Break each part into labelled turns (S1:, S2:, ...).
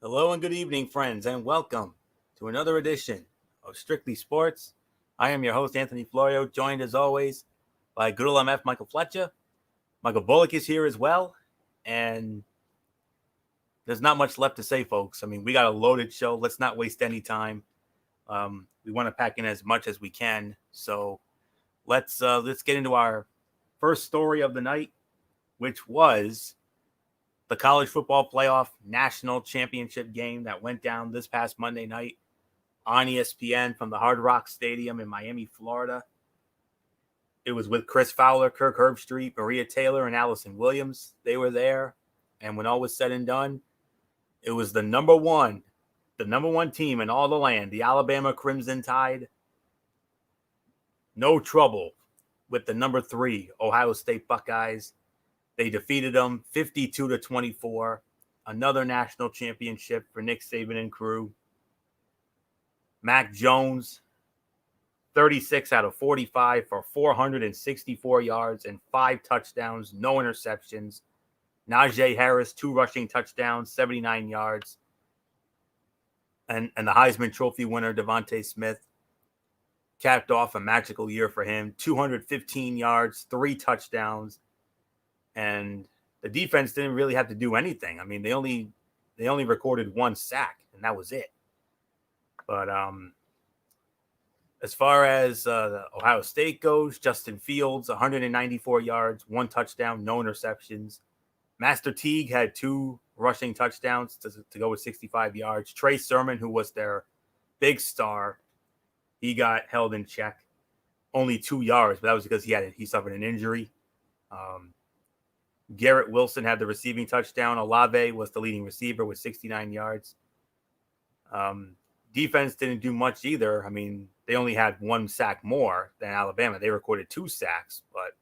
S1: Hello and good evening, friends, and welcome to another edition of Strictly Sports. I am your host, Anthony Florio, joined as always by good old MF Michael Fletcher. Michael Bullock is here as well, and there's not much left to say, folks. I mean, we got a loaded show. Let's not waste any time. We want to pack in as much as we can, so let's get into our first story of the night, which was the college football playoff national championship game that went down this past Monday night on ESPN from the Hard Rock Stadium in Miami, Florida. It was with Chris Fowler, Kirk Herbstreit, Maria Taylor, and Allison Williams. They were there. And when all was said and done, it was the number one team in all the land, the Alabama Crimson Tide. No trouble with the number 3 Ohio State Buckeyes. They defeated them 52-24. Another national championship for Nick Saban and crew. Mac Jones, 36 out of 45 for 464 yards and 5 touchdowns, no interceptions. Najee Harris, 2 rushing touchdowns, 79 yards. And the Heisman Trophy winner, Devontae Smith, capped off a magical year for him. 215 yards, 3 touchdowns. And the defense didn't really have to do anything. I mean, they only recorded 1 sack, and that was it. But as far as the Ohio State goes, Justin Fields, 194 yards, 1 touchdown, no interceptions. Master Teague had 2 rushing touchdowns to go with 65 yards. Trey Sermon, who was their big star, he got held in check. Only 2 yards, but that was because he suffered an injury. Garrett Wilson had the receiving touchdown. Olave was the leading receiver with 69 yards. Defense didn't do much either. I mean, they only had 1 sack more than Alabama. They recorded 2 sacks, but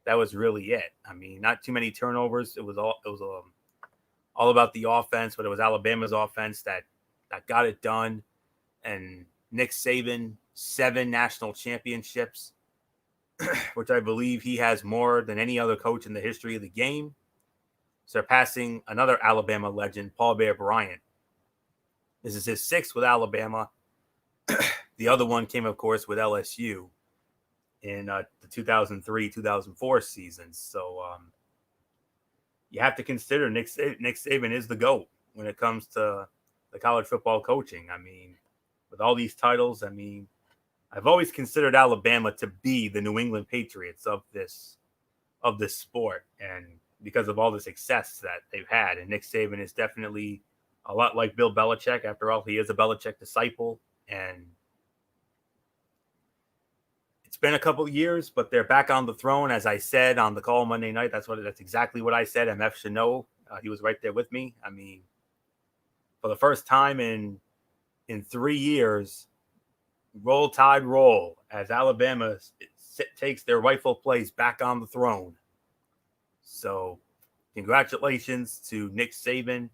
S1: that was really it. I mean, not too many turnovers. It was all about the offense, but it was Alabama's offense that got it done. And Nick Saban, 7 national championships, which I believe he has more than any other coach in the history of the game, surpassing another Alabama legend, Paul Bear Bryant. This is his 6th with Alabama. The other one came, of course, with LSU in the 2003-2004 seasons. So you have to consider Nick Saban is the GOAT when it comes to the college football coaching. I mean, with all these titles, I mean, I've always considered Alabama to be the New England Patriots of this sport, and because of all the success that they've had. And Nick Saban is definitely a lot like Bill Belichick. After all, he is a Belichick disciple, and it's been a couple of years, but they're back on the throne, as I said on the call Monday night. That's exactly what I said. MF should know. He was right there with me. I mean, for the first time in 3 years, roll Tide roll, as Alabama takes their rightful place back on the throne. So congratulations to Nick Saban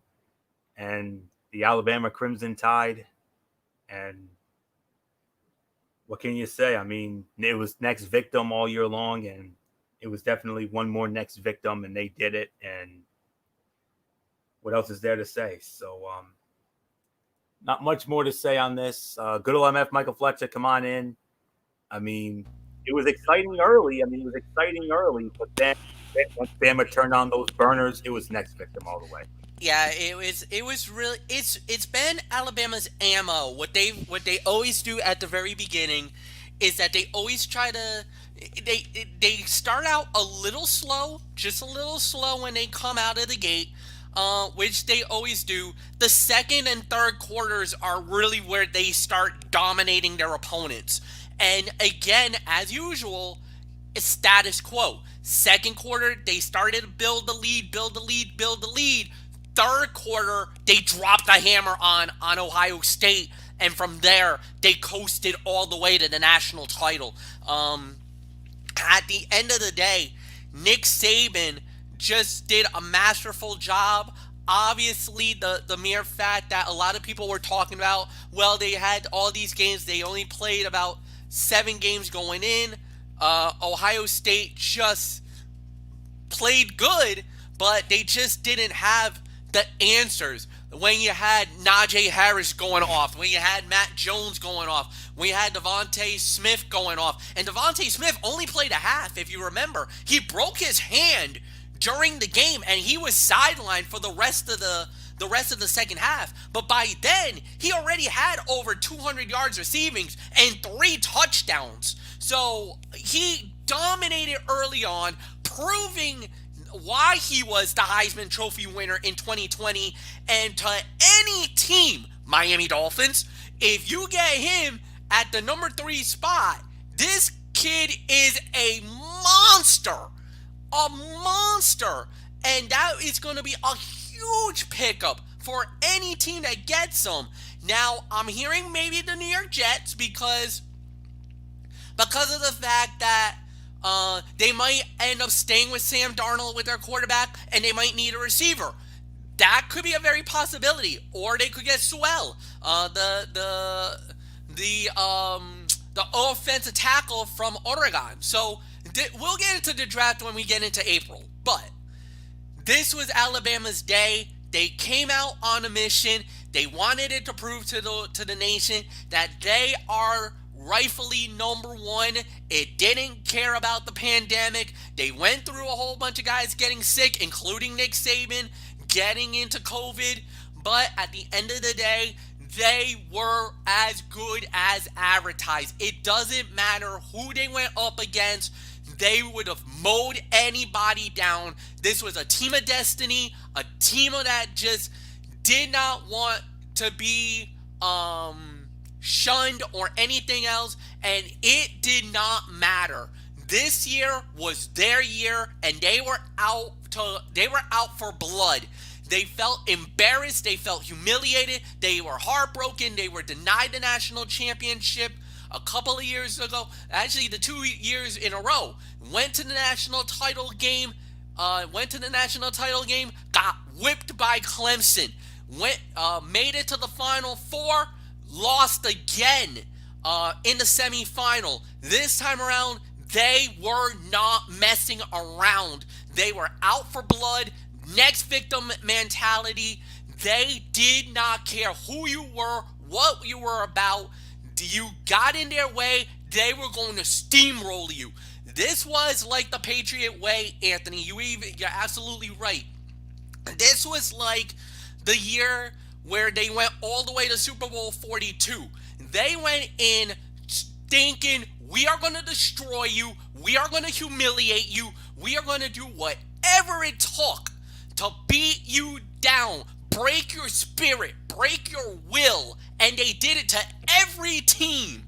S1: and the Alabama Crimson Tide. And what can you say? I mean, it was next victim all year long, and it was definitely one more next victim, and they did it. And what else is there to say? So not much more to say on this. Good old MF Michael Fletcher, come on in. I mean, it was exciting early. But then once Bama turned on those burners, it was next victim all the way.
S2: Yeah, it was really it's been Alabama's ammo. What they always do at the very beginning is that they always try to they start out a little slow, just a little slow when they come out of the gate, which they always do. The second and third quarters are really where they start dominating their opponents. And again, as usual, it's status quo. Second quarter, they started to build the lead, build the lead, build the lead. Third quarter, they dropped the hammer on Ohio State, and from there, they coasted all the way to the national title. At the end of the day, Nick Saban just did a masterful job. Obviously, the mere fact that a lot of people were talking about, well, they had all these games, they only played about 7 games going in. Ohio State just played good, but they just didn't have the answers. when you had Najee Harris going off, when you had Matt Jones going off, when you had Devontae Smith going off. And Devontae Smith only played a half, if you remember. He broke his hand during the game, and he was sidelined for the rest of the second half. But by then, he already had over 200 yards receiving and 3 touchdowns. So he dominated early on, proving why he was the Heisman Trophy winner in 2020. And to any team, Miami Dolphins, if you get him at the number 3 spot, this kid is a monster. A monster. And that is going to be a huge pickup for any team that gets him. Now, I'm hearing maybe the New York Jets because of the fact that they might end up staying with Sam Darnold with their quarterback, and they might need a receiver. That could be a very possibility. Or they could get Sewell, the offensive tackle from Oregon. So we'll get into the draft when we get into April. But this was Alabama's day. They came out on a mission. They wanted it to prove to the nation that they are rightfully number 1. It didn't care about the pandemic. They went through a whole bunch of guys getting sick, including Nick Saban, getting into COVID. But at the end of the day, they were as good as advertised. It doesn't matter who they went up against. They would have mowed anybody down. This was a team of destiny, a team that just did not want to be shunned or anything else, and it did not matter. This year was their year, and they were out for blood. They felt embarrassed, they felt humiliated, they were heartbroken, they were denied the national championship a couple of years ago. Actually, the 2 years in a row. Went to the national title game, got whipped by Clemson. Made it to the Final Four, lost again in the semifinal. This time around, they were not messing around. They were out for blood, next victim mentality. They did not care who you were, what you were about. You got in their way, they were going to steamroll you. This was like the Patriot way, Anthony. You're absolutely right. This was like the year where they went all the way to Super Bowl 42. They went in thinking, we are going to destroy you, we are going to humiliate you, we are going to do whatever it took to beat you down, break your spirit, break your will. And they did it to every team.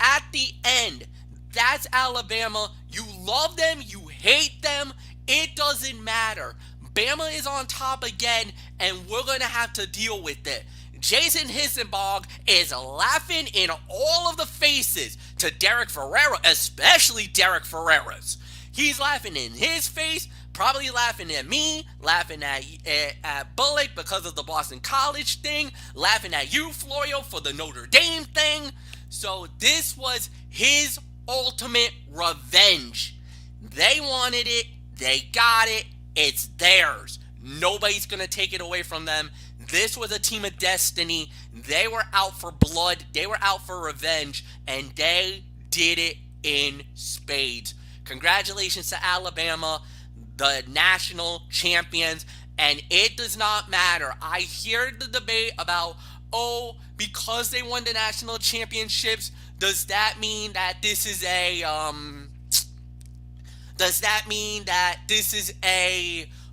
S2: At the end, that's Alabama. You love them, you hate them, it doesn't matter. Bama is on top again, and we're going to have to deal with it. Jason Hissenbach is laughing in all of the faces to Derek Ferrera, especially Derek Ferrera's. He's laughing in his face, probably laughing at me, laughing at Bullock because of the Boston College thing, laughing at you, Florio, for the Notre Dame thing. So this was his ultimate revenge. They wanted it, they got it, it's theirs. Nobody's going to take it away from them. This was a team of destiny. They were out for blood, they were out for revenge, and they did it in spades. Congratulations to Alabama, the national champions, and it does not matter. I hear the debate about, because they won the national championships, does that mean that this is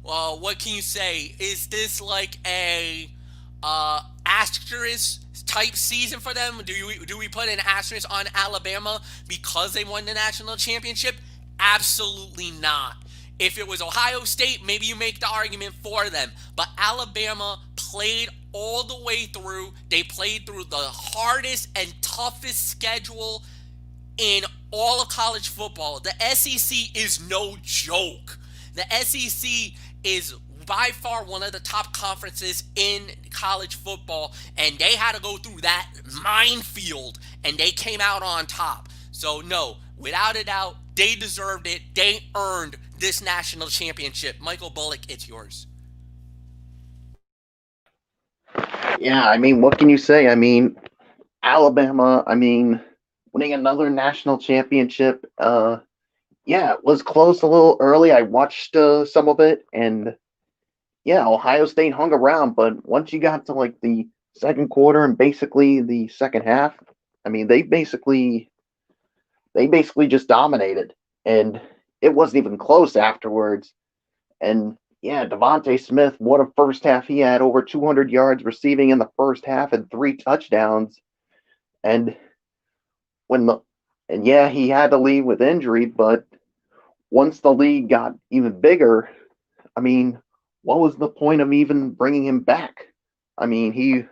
S2: what can you say? Is this like a asterisk type season for them? Do we put an asterisk on Alabama because they won the national championship? Absolutely not. If it was Ohio State, maybe you make the argument for them. But Alabama played all the way through. They played through the hardest and toughest schedule in all of college football. The SEC is no joke. The SEC is by far one of the top conferences in college football, and they had to go through that minefield, and they came out on top. So no, without a doubt, they deserved it. They earned this national championship. Michael Bullock, it's yours.
S3: Yeah, I mean, what can you say? I mean, Alabama, I mean, winning another national championship. Yeah, it was close a little early. I watched some of it, and yeah, Ohio State hung around, but once you got to like the second quarter and basically the second half, I mean, they basically just dominated, and it wasn't even close afterwards. And yeah, Devontae Smith, what a first half he had, over 200 yards receiving in the first half and 3 touchdowns. And when the and yeah, he had to leave with injury, but once the league got even bigger, I mean, what was the point of even bringing him back? I mean,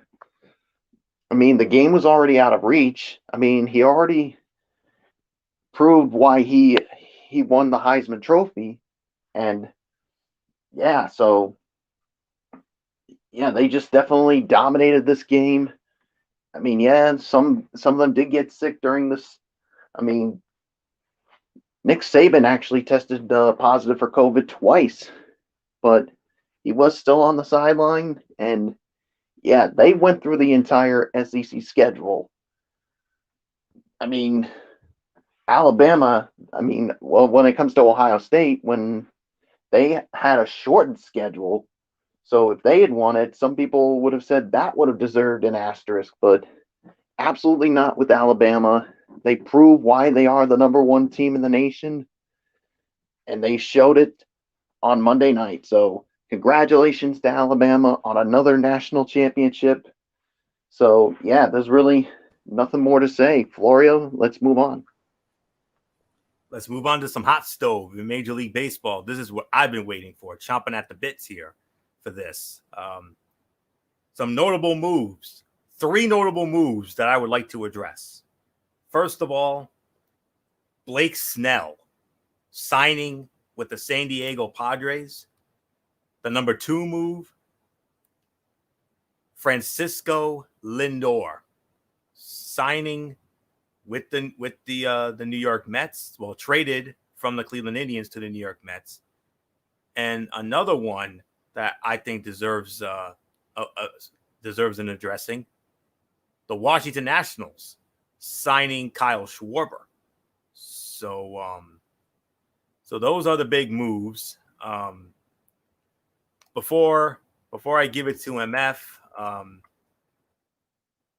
S3: the game was already out of reach. I mean, he already proved why he won the Heisman Trophy, and yeah, so yeah, they just definitely dominated this game. I mean, yeah, some of them did get sick during this. I mean, Nick Saban actually tested positive for COVID twice, but he was still on the sideline. And yeah, they went through the entire SEC schedule. I mean, Alabama, I mean, well, when it comes to Ohio State, when they had a shortened schedule, so if they had won it, some people would have said that would have deserved an asterisk, but absolutely not with Alabama. They prove why they are the number one team in the nation, and they showed it on Monday night. So, congratulations to Alabama on another national championship. So, yeah, there's really nothing more to say. Florio, let's move on.
S1: Let's move on to some hot stove in Major League Baseball. This is what I've been waiting for, chomping at the bits here for this. Some notable moves, 3 notable moves that I would like to address. First of all, Blake Snell signing with the San Diego Padres. The number 2 move, Francisco Lindor signing with the New York Mets. Well, traded from the Cleveland Indians to the New York Mets. And another one that I think deserves an addressing, the Washington Nationals signing Kyle Schwarber. So those are the big moves. Before I give it to MF,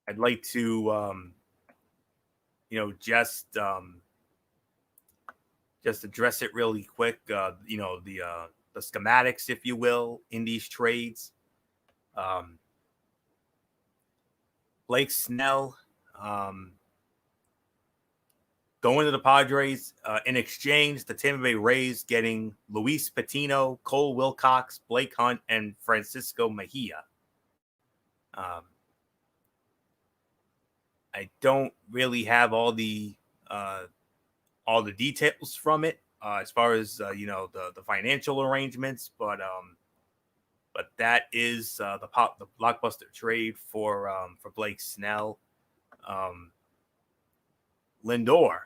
S1: I'd like to just address it really quick. The schematics, if you will, in these trades. Blake Snell going to the Padres. In exchange, the Tampa Bay Rays getting Luis Patino, Cole Wilcox, Blake Hunt, and Francisco Mejia. I don't really have all the details from it as far as the financial arrangements, but that is the blockbuster trade for Blake Snell. Lindor,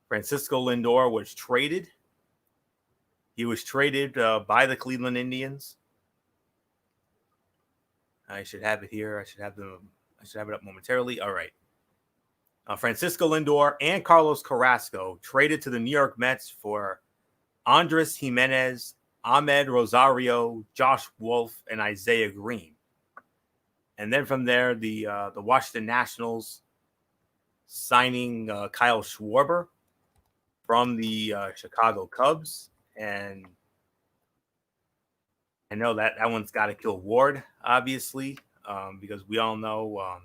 S1: Francisco Lindor was traded. He was traded by the Cleveland Indians. I should have it here. I should have it up momentarily. All right. Francisco Lindor and Carlos Carrasco traded to the New York Mets for Andres Gimenez, Ahmed Rosario, Josh Wolf, and Isaiah Green. And then from there, the Washington Nationals signing Kyle Schwarber from the Chicago Cubs. And I know that one's got to kill Ward, obviously, because we all know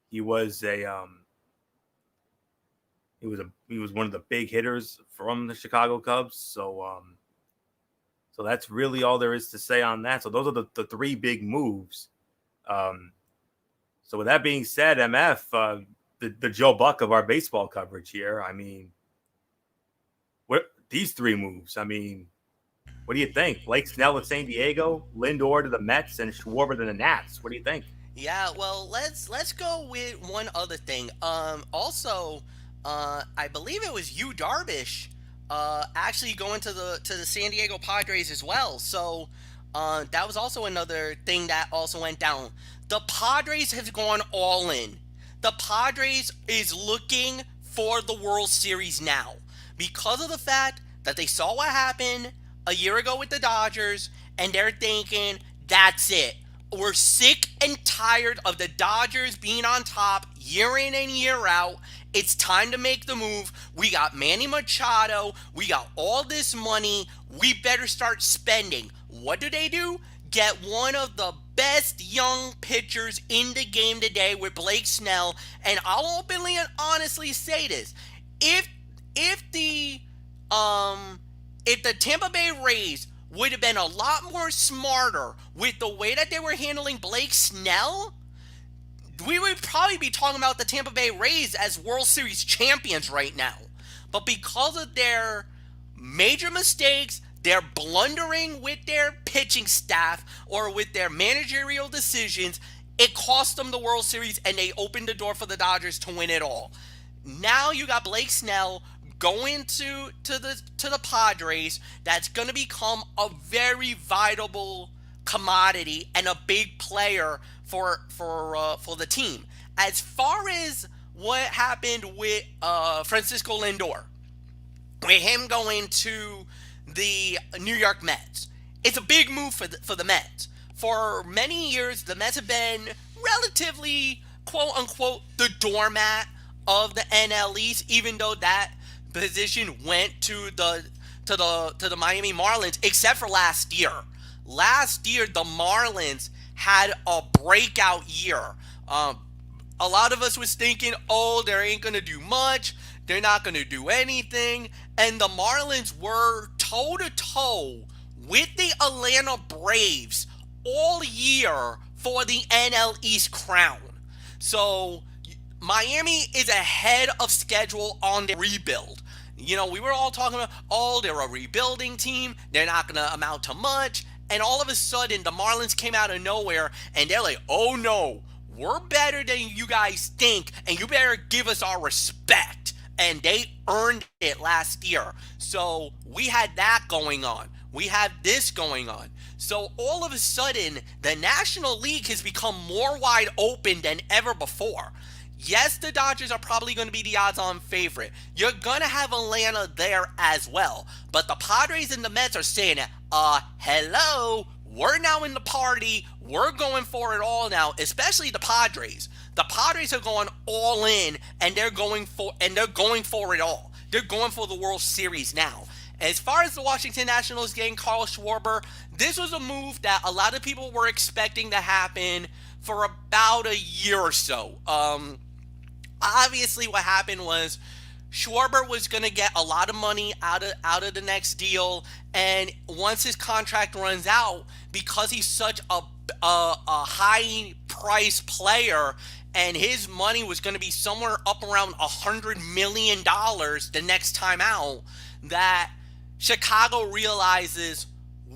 S1: he was one of the big hitters from the Chicago Cubs. So that's really all there is to say on that. So those are the 3 big moves. So with that being said, MF, the Joe Buck of our baseball coverage here. I mean, what these 3 moves? I mean, what do you think? Blake Snell at San Diego, Lindor to the Mets, and Schwarber to the Nats. What do you think?
S2: Yeah, well, let's go with one other thing. Also, I believe it was Yu Darvish, actually going to the San Diego Padres as well. So, that was also another thing that also went down. The Padres have gone all in. The Padres is looking for the World Series now because of the fact that they saw what happened a year ago with the Dodgers, and they're thinking, that's it. We're sick and tired of the Dodgers being on top year in and year out. It's time to make the move. We got Manny Machado. We got all this money. We better start spending. What do? Get one of the best young pitchers in the game today with Blake Snell. And I'll openly and honestly say this. If the Tampa Bay Rays would have been a lot more smarter with the way that they were handling Blake Snell, we would probably be talking about the Tampa Bay Rays as World Series champions right now. But because of their major mistakes, their blundering with their pitching staff or with their managerial decisions, it cost them the World Series, and they opened the door for the Dodgers to win it all. Now you got Blake Snell going to the Padres. That's going to become a very vital commodity and a big player for the team. As far as what happened with Francisco Lindor, with him going to the New York Mets, it's a big move for the Mets. For many years, the Mets have been relatively, quote unquote, the doormat of the NL East, even though that position went to the Miami Marlins, except for last year. Last year, the Marlins had a breakout year. A lot of us was thinking, oh, they ain't going to do much. They're not going to do anything. And the Marlins were toe-to-toe with the Atlanta Braves all year for the NL East crown. So Miami is ahead of schedule on their rebuild. You know, we were all talking about, oh, they're a rebuilding team. They're not going to amount to much. And all of a sudden, the Marlins came out of nowhere, and they're like, oh, no, we're better than you guys think, and you better give us our respect. And they earned it last year. So we had that going on. We have this going on. So all of a sudden, the National League has become more wide open than ever before. Yes, the Dodgers are probably going to be the odds-on favorite. You're going to have Atlanta there as well. But the Padres and the Mets are saying, hello, we're now in the party. We're going for it all now, especially the Padres. The Padres are going all in, and they're going for it all. They're going for the World Series now. As far as the Washington Nationals getting Carl Schwarber, this was a move that a lot of people were expecting to happen for about a year or so. Obviously, what happened was Schwarber was going to get a lot of money out of the next deal, and once his contract runs out, because he's such a high-price player, and his money was going to be somewhere up around $100 million the next time out, that Chicago realizes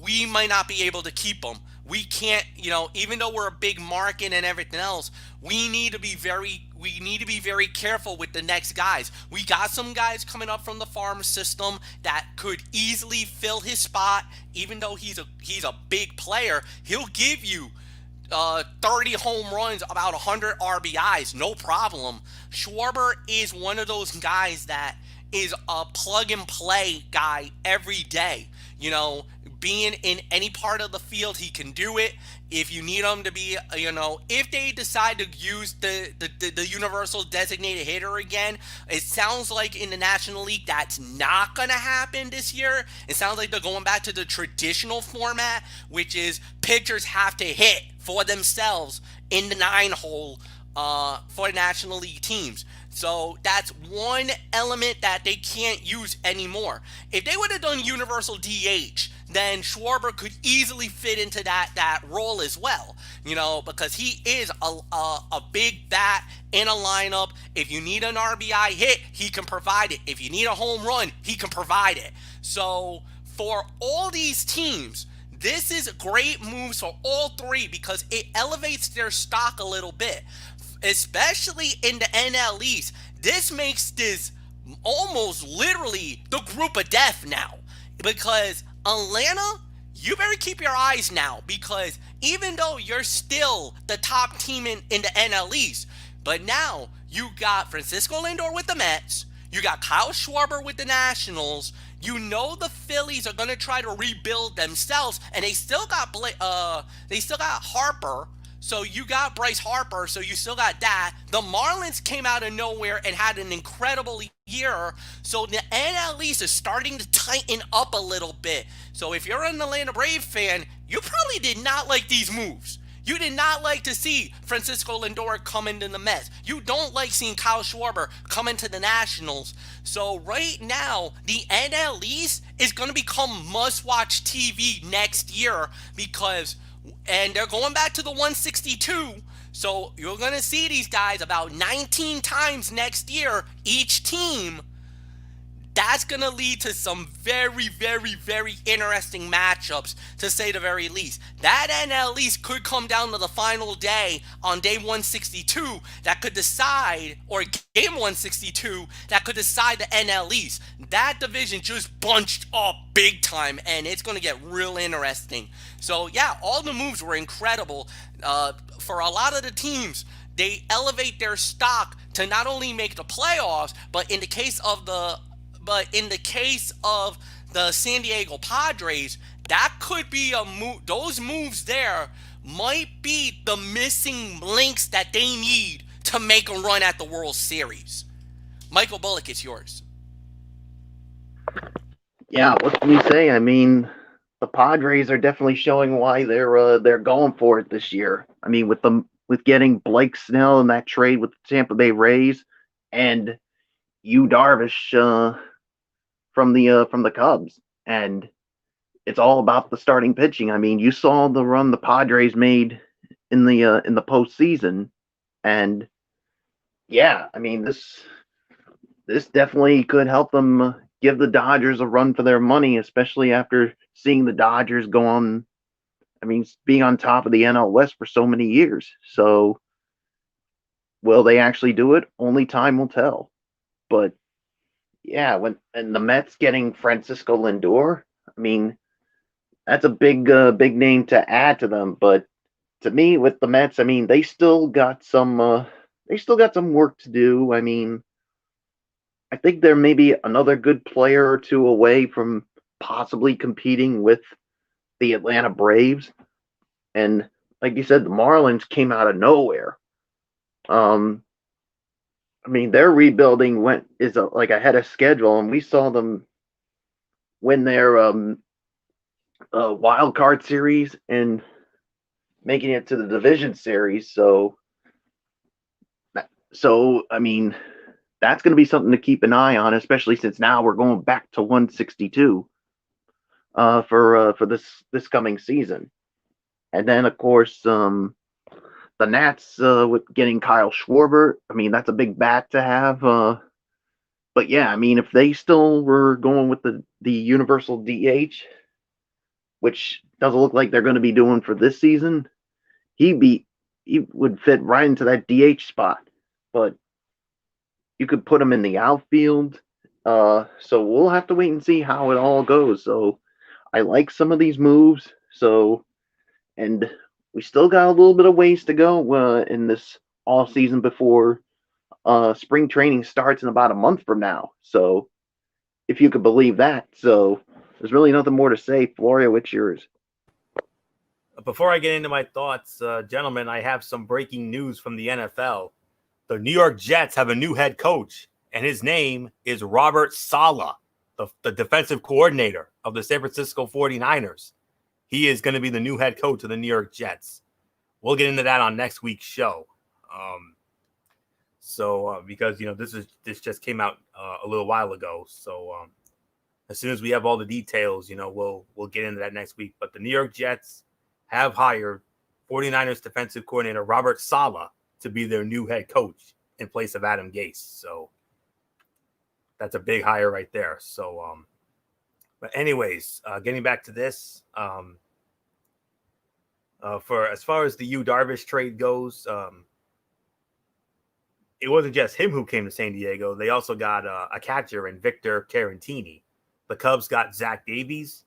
S2: we might not be able to keep him. We can't, even though we're a big market and everything else, we need to be very careful with the next guys. We got some guys coming up from the farm system that could easily fill his spot. Even though he's a big player, he'll give you 30 home runs, about 100 RBIs, no problem. Schwarber is one of those guys that is a plug-and-play guy every day. Being in any part of the field, he can do it. If you need him to be, if they decide to use the universal designated hitter again, it sounds like in the National League that's not going to happen this year. It sounds like they're going back to the traditional format, which is pitchers have to hit for themselves in the 9-hole for National League teams. So that's one element that they can't use anymore. If they would have done universal DH, then Schwarber could easily fit into that role as well, because he is a big bat in a lineup. If you need an RBI hit, he can provide it. If you need a home run, he can provide it. So for all these teams, this is great moves for all three because it elevates their stock a little bit, especially in the NL East. This makes this almost literally the group of death now, because Atlanta, you better keep your eyes now, because even though you're still the top team in the NL East, but now you got Francisco Lindor with the Mets, you got Kyle Schwarber with the Nationals. You know the Phillies are gonna try to rebuild themselves, and they still got Harper. So you got Bryce Harper, so you still got that. The Marlins came out of nowhere and had an incredible year. So the NL East is starting to tighten up a little bit. So if you're an Atlanta Brave fan, you probably did not like these moves. You did not like to see Francisco Lindor come into the Mets. You don't like seeing Kyle Schwarber come into the Nationals. So right now, the NL East is going to become must-watch TV next year, and they're going back to the 162. So you're going to see these guys about 19 times next year, each team. That's going to lead to some very, very, very interesting matchups, to say the very least. That NL East could come down to the final day on day 162 that could decide, or game 162 that could decide the NL East. That division just bunched up big time, and it's going to get real interesting. So, yeah, all the moves were incredible. For a lot of the teams, they elevate their stock to not only make the playoffs, but in the case of the San Diego Padres, that could be a move. Those moves there might be the missing links that they need to make a run at the World Series. Michael Bullock, it's yours.
S3: Yeah, what can we say? I mean, the Padres are definitely showing why they're going for it this year. I mean, with getting Blake Snell in that trade with the Tampa Bay Rays, and Yu Darvish from the Cubs, and it's all about the starting pitching. I mean, you saw the run the Padres made in the postseason, and yeah, I mean this definitely could help them give the Dodgers a run for their money, especially after seeing the Dodgers go on. I mean, being on top of the NL West for so many years. So, will they actually do it? Only time will tell. But yeah, and the Mets getting Francisco Lindor, I mean, that's a big name to add to them. But to me, with the Mets, I mean, they still got some work to do. I mean, I think they're maybe another good player or two away from possibly competing with the Atlanta Braves. And like you said, the Marlins came out of nowhere. I mean, their rebuilding is like ahead of schedule, and we saw them win their wild card series and making it to the division series. So I mean, that's going to be something to keep an eye on, especially since now we're going back to 162 for this coming season. And then, of course, the Nats with getting Kyle Schwarber. I mean, that's a big bat to have. But yeah, I mean, if they still were going with the universal DH, which doesn't look like they're going to be doing for this season, he would fit right into that DH spot. But you could put him in the outfield. So we'll have to wait and see how it all goes. So I like some of these moves. So, and we still got a little bit of ways to go in this off season before spring training starts in about a month from now. So if you could believe that. So there's really nothing more to say. Florio, it's yours.
S1: Before I get into my thoughts, gentlemen, I have some breaking news from the NFL. The New York Jets have a new head coach, and his name is Robert Saleh, the defensive coordinator of the San Francisco 49ers. He is going to be the new head coach of the New York Jets. We'll get into that on next week's show. Because, this just came out a little while ago. So as soon as we have all the details, we'll get into that next week. But the New York Jets have hired 49ers defensive coordinator Robert Saleh to be their new head coach in place of Adam Gase. So that's a big hire right there. So, but anyways, getting back to this, for as far as the Yu Darvish trade goes, it wasn't just him who came to San Diego. They also got a catcher in Victor Caratini. The Cubs got Zach Davies.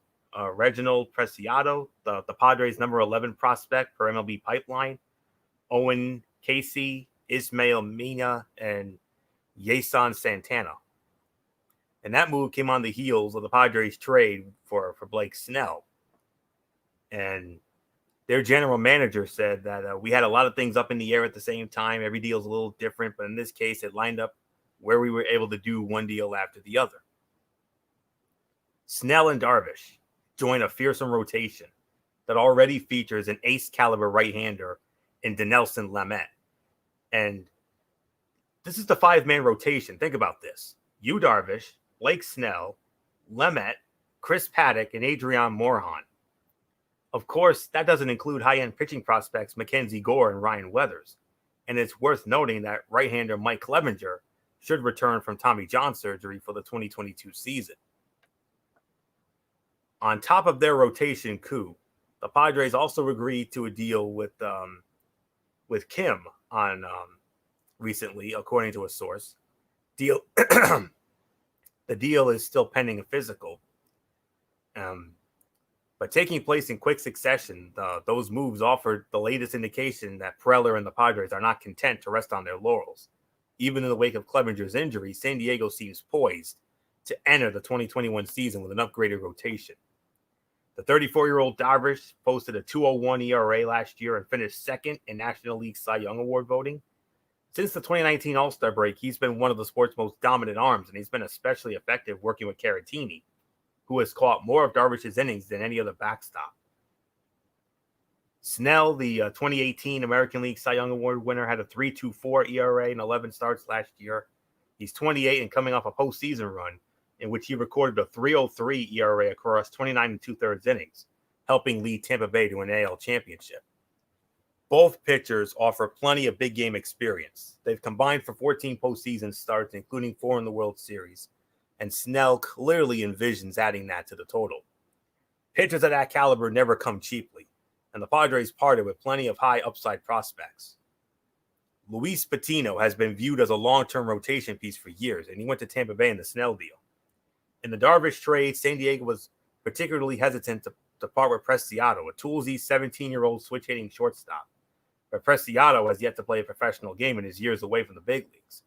S1: Reginald Preciado, the Padres' number 11 prospect per MLB Pipeline, Owen Casey, Ismael Mina, and Yason Santana. And that move came on the heels of the Padres' trade for Blake Snell. And their general manager said that we had a lot of things up in the air at the same time. Every deal is a little different, but in this case, it lined up where we were able to do one deal after the other. Snell and Darvish join a fearsome rotation that already features an ace-caliber right-hander in Dinelson Lamet. And this is the five-man rotation. Think about this. Yu Darvish, Blake Snell, Lamet, Chris Paddock, and Adrian Morejon. Of course, that doesn't include high-end pitching prospects Mackenzie Gore and Ryan Weathers. And it's worth noting that right-hander Mike Clevenger should return from Tommy John surgery for the 2022 season. On top of their rotation coup, the Padres also agreed to a deal with Kim on recently, according to a source. The deal is still pending a physical. But taking place in quick succession, those moves offered the latest indication that Preller and the Padres are not content to rest on their laurels. Even in the wake of Clevenger's injury, San Diego seems poised to enter the 2021 season with an upgraded rotation. The 34-year-old Darvish posted a 2.01 ERA last year and finished second in National League Cy Young Award voting. Since the 2019 All-Star break, he's been one of the sport's most dominant arms, and he's been especially effective working with Caratini, who has caught more of Darvish's innings than any other backstop. Snell, the 2018 American League Cy Young Award winner, had a 3.24 ERA in 11 starts last year. He's 28 and coming off a postseason run in which he recorded a 3.03 ERA across 29 2/3 innings, helping lead Tampa Bay to an AL championship. Both pitchers offer plenty of big game experience. They've combined for 14 postseason starts, including 4 in the World Series, and Snell clearly envisions adding that to the total. Pitchers of that caliber never come cheaply, and the Padres parted with plenty of high upside prospects. Luis Patino has been viewed as a long-term rotation piece for years, and he went to Tampa Bay in the Snell deal. In the Darvish trade, San Diego was particularly hesitant to part with Preciado, a toolsy 17-year-old switch-hitting shortstop. But Preciado has yet to play a professional game in his years away from the big leagues,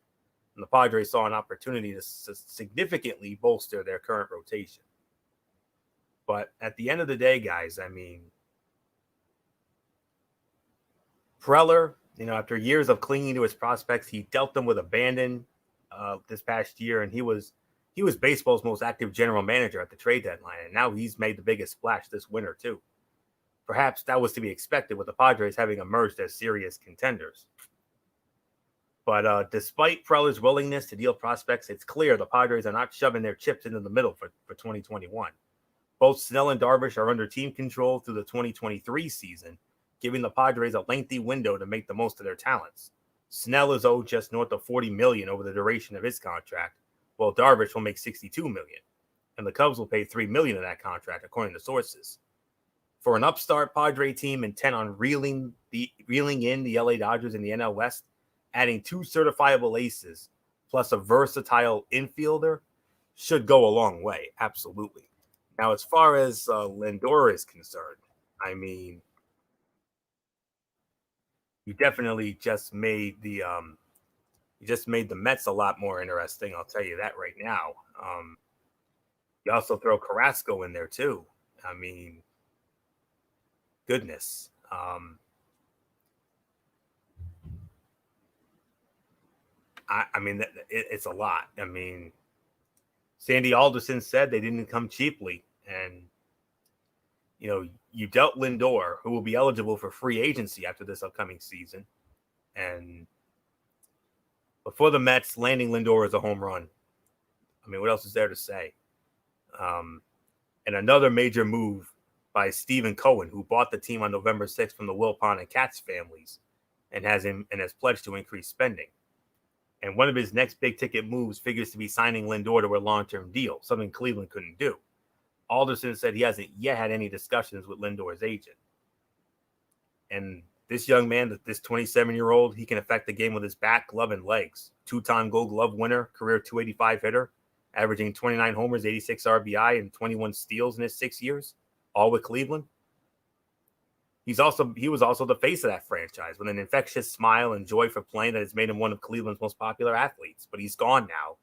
S1: and the Padres saw an opportunity to significantly bolster their current rotation. But at the end of the day, guys, I mean, Preller, after years of clinging to his prospects, he dealt them with abandon this past year, and he was baseball's most active general manager at the trade deadline, and now he's made the biggest splash this winter too. Perhaps that was to be expected with the Padres having emerged as serious contenders. But despite Preller's willingness to deal prospects, it's clear the Padres are not shoving their chips into the middle for 2021. Both Snell and Darvish are under team control through the 2023 season, giving the Padres a lengthy window to make the most of their talents. Snell is owed just north of $40 million over the duration of his contract, while Darvish will make $62 million, and the Cubs will pay $3 million of that contract, according to sources. For an upstart Padre team intent on reeling in the LA Dodgers in the NL West, adding 2 certifiable aces plus a versatile infielder should go a long way. Absolutely. Now, as far as Lindor is concerned, I mean, you definitely just made the Mets a lot more interesting. I'll tell you that right now. You also throw Carrasco in there too. I mean, goodness. I mean, it's a lot. I mean, Sandy Alderson said they didn't come cheaply. And, you dealt Lindor, who will be eligible for free agency after this upcoming season. And before the Mets, landing Lindor is a home run. I mean, what else is there to say? And another major move by Stephen Cohen, who bought the team on November 6th from the Wilpon and Katz families and has pledged to increase spending. And one of his next big ticket moves figures to be signing Lindor to a long-term deal, something Cleveland couldn't do. Alderson said he hasn't yet had any discussions with Lindor's agent. And this young man, this 27-year-old, he can affect the game with his bat, glove, and legs. 2-time Gold Glove winner, career .285 hitter, averaging 29 homers, 86 RBI, and 21 steals in his 6 years, all with Cleveland. He was also the face of that franchise with an infectious smile and joy for playing that has made him one of Cleveland's most popular athletes. But he's gone now,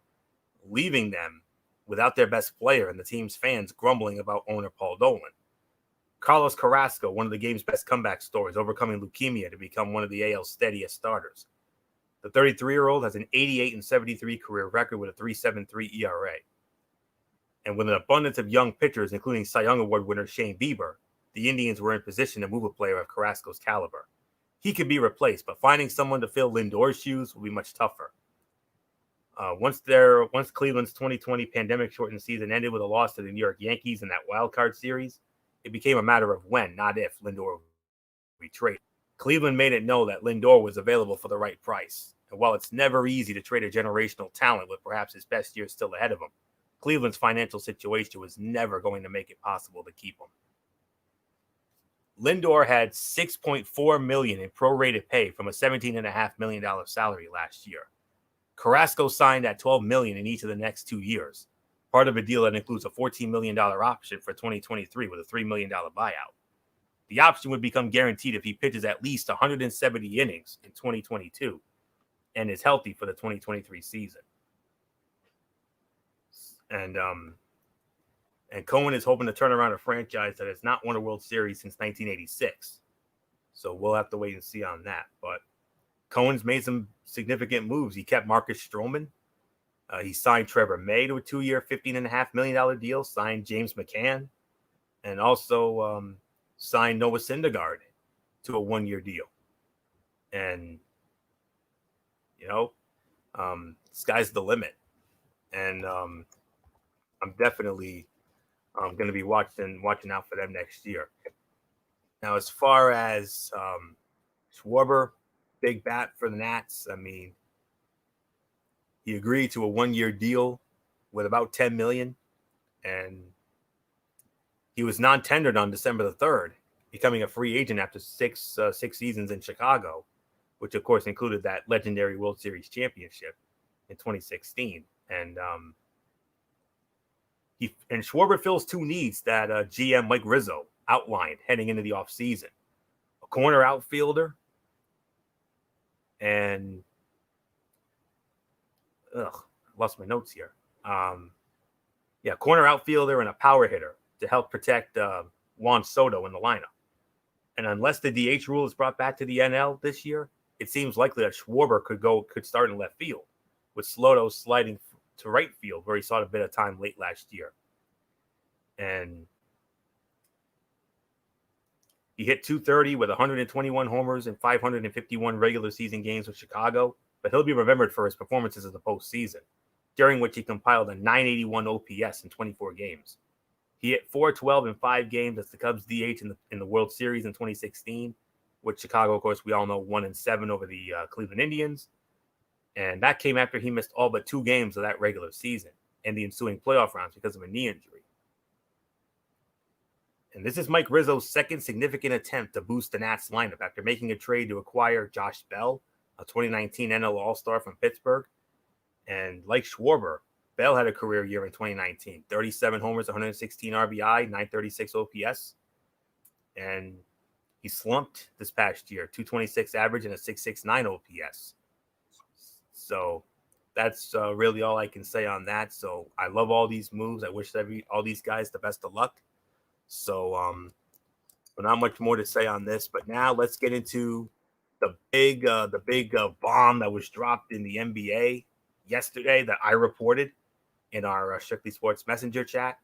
S1: leaving them without their best player and the team's fans grumbling about owner Paul Dolan. Carlos Carrasco, one of the game's best comeback stories, overcoming leukemia to become one of the AL's steadiest starters. The 33-year-old has an 88-73 career record with a 3.73 ERA. And with an abundance of young pitchers, including Cy Young Award winner Shane Bieber, the Indians were in position to move a player of Carrasco's caliber. He could be replaced, but finding someone to fill Lindor's shoes will be much tougher. Once Cleveland's 2020 pandemic-shortened season ended with a loss to the New York Yankees in that wild card series, it became a matter of when, not if, Lindor would be traded. Cleveland made it known that Lindor was available for the right price. And while it's never easy to trade a generational talent with perhaps his best years still ahead of him, Cleveland's financial situation was never going to make it possible to keep him. Lindor had $6.4 million in prorated pay from a $17.5 million salary last year. Carrasco signed at $12 million in each of the next 2 years, part of a deal that includes a $14 million option for 2023 with a $3 million buyout. The option would become guaranteed if he pitches at least 170 innings in 2022 and is healthy for the 2023 season. And Cohen is hoping to turn around a franchise that has not won a World Series since 1986. So we'll have to wait and see on that. But Cohen's made some significant moves. He kept Marcus Stroman. He signed Trevor May to a 2-year, $15.5 million deal, signed James McCann, and also signed Noah Syndergaard to a 1-year deal. And, sky's the limit. And I'm definitely going to be watching out for them next year. Now, as far as Schwarber, big bat for the Nats, I mean, he agreed to a 1-year deal with about $10 million, and he was non-tendered on December the 3rd, becoming a free agent after six seasons in Chicago, which of course included that legendary World Series championship in 2016. And Schwarber fills 2 needs that GM Mike Rizzo outlined heading into the offseason: a corner outfielder and lost my notes here. Corner outfielder and a power hitter to help protect Juan Soto in the lineup. And unless the DH rule is brought back to the NL this year, it seems likely that Schwarber could start in left field, with Soto sliding to right field, where he saw a bit of time late last year. And he hit .230 with 121 homers and 551 regular season games with Chicago, but he'll be remembered for his performances in the postseason, during which he compiled a .981 OPS in 24 games. He hit .412 in 5 games as the Cubs DH in the World Series in 2016, which Chicago, of course, we all know 1-7 over the Cleveland Indians. And that came after he missed all but 2 games of that regular season and the ensuing playoff rounds because of a knee injury. And this is Mike Rizzo's second significant attempt to boost the Nats lineup after making a trade to acquire Josh Bell, a 2019 NL All-Star from Pittsburgh. And like Schwarber, Bell had a career year in 2019, 37 homers, 116 RBI, 936 OPS. And he slumped this past year, 226 average and a 669 OPS. So that's really all I can say on that. So I love all these moves. I wish all these guys the best of luck. So but not much more to say on this. But now let's get into the big bomb that was dropped in the NBA yesterday that I reported in our Strictly Sports Messenger chat.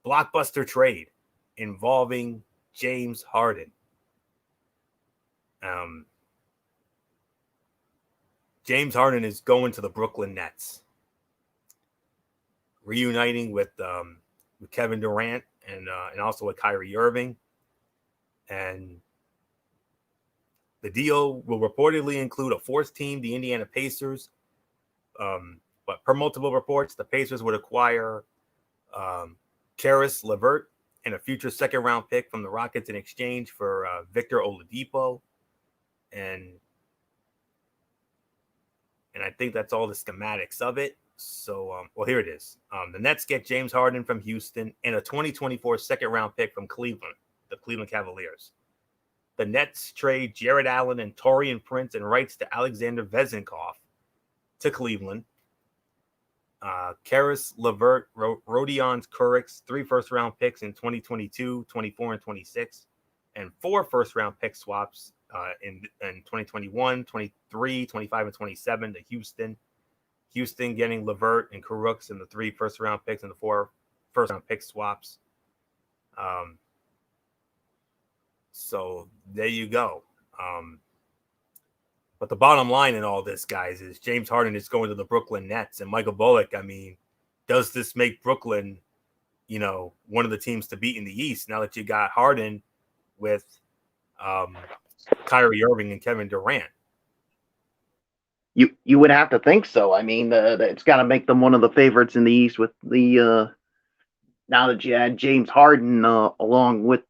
S1: Blockbuster trade involving James Harden. James Harden is going to the Brooklyn Nets, reuniting with Kevin Durant and also with Kyrie Irving. And the deal will reportedly include a 4th team, the Indiana Pacers. But per multiple reports, the Pacers would acquire Karis LeVert and a future 2nd-round pick from the Rockets in exchange for Victor Oladipo. And I think that's all the schematics of it. Well, here it is. The Nets get James Harden from Houston and a 2024 second-round pick from Cleveland, the Cleveland Cavaliers. The Nets trade Jared Allen and Taurean Prince and rights to Alexander Vezinkov to Cleveland. Karis LeVert, Rodion Kurix, 3 first-round picks in 2022, 24, and 26, and 4 first-round pick swaps in 2021, 23, 25, and 27 to Houston. Houston getting LeVert and Kurux and the 3 first-round picks and the 4 first-round pick swaps. So there you go. But the bottom line in all this, guys, is James Harden is going to the Brooklyn Nets. And Michael Bullock, I mean, does this make Brooklyn, one of the teams to beat in the East now that you got Harden with Kyrie Irving and Kevin Durant?
S3: You would have to think so. I mean, it's got to make them one of the favorites in the East with the now that you add James Harden along with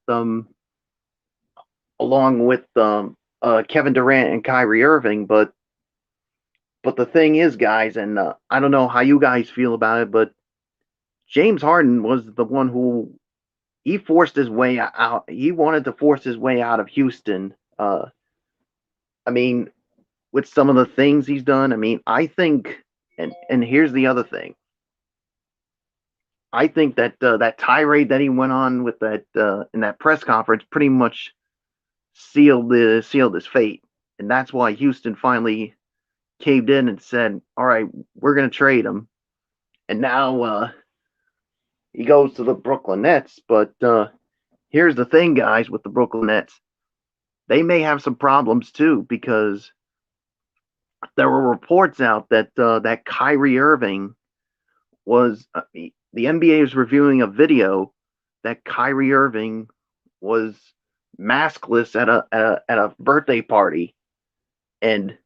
S3: Kevin Durant and Kyrie Irving. But the thing is, guys, and I don't know how you guys feel about it, but James Harden was the one who he forced his way out. He wanted to force his way out of Houston. I mean, with some of the things he's done, I mean, I think, and here's the other thing. I think that that tirade that he went on with that in that press conference pretty much sealed his fate, and that's why Houston finally caved in and said, "All right, we're going to trade him." And now he goes to the Brooklyn Nets. But here's the thing, guys, with the Brooklyn Nets, they may have some problems too, because there were reports out that that Kyrie Irving was the NBA is reviewing a video that Kyrie Irving was maskless at a birthday party, and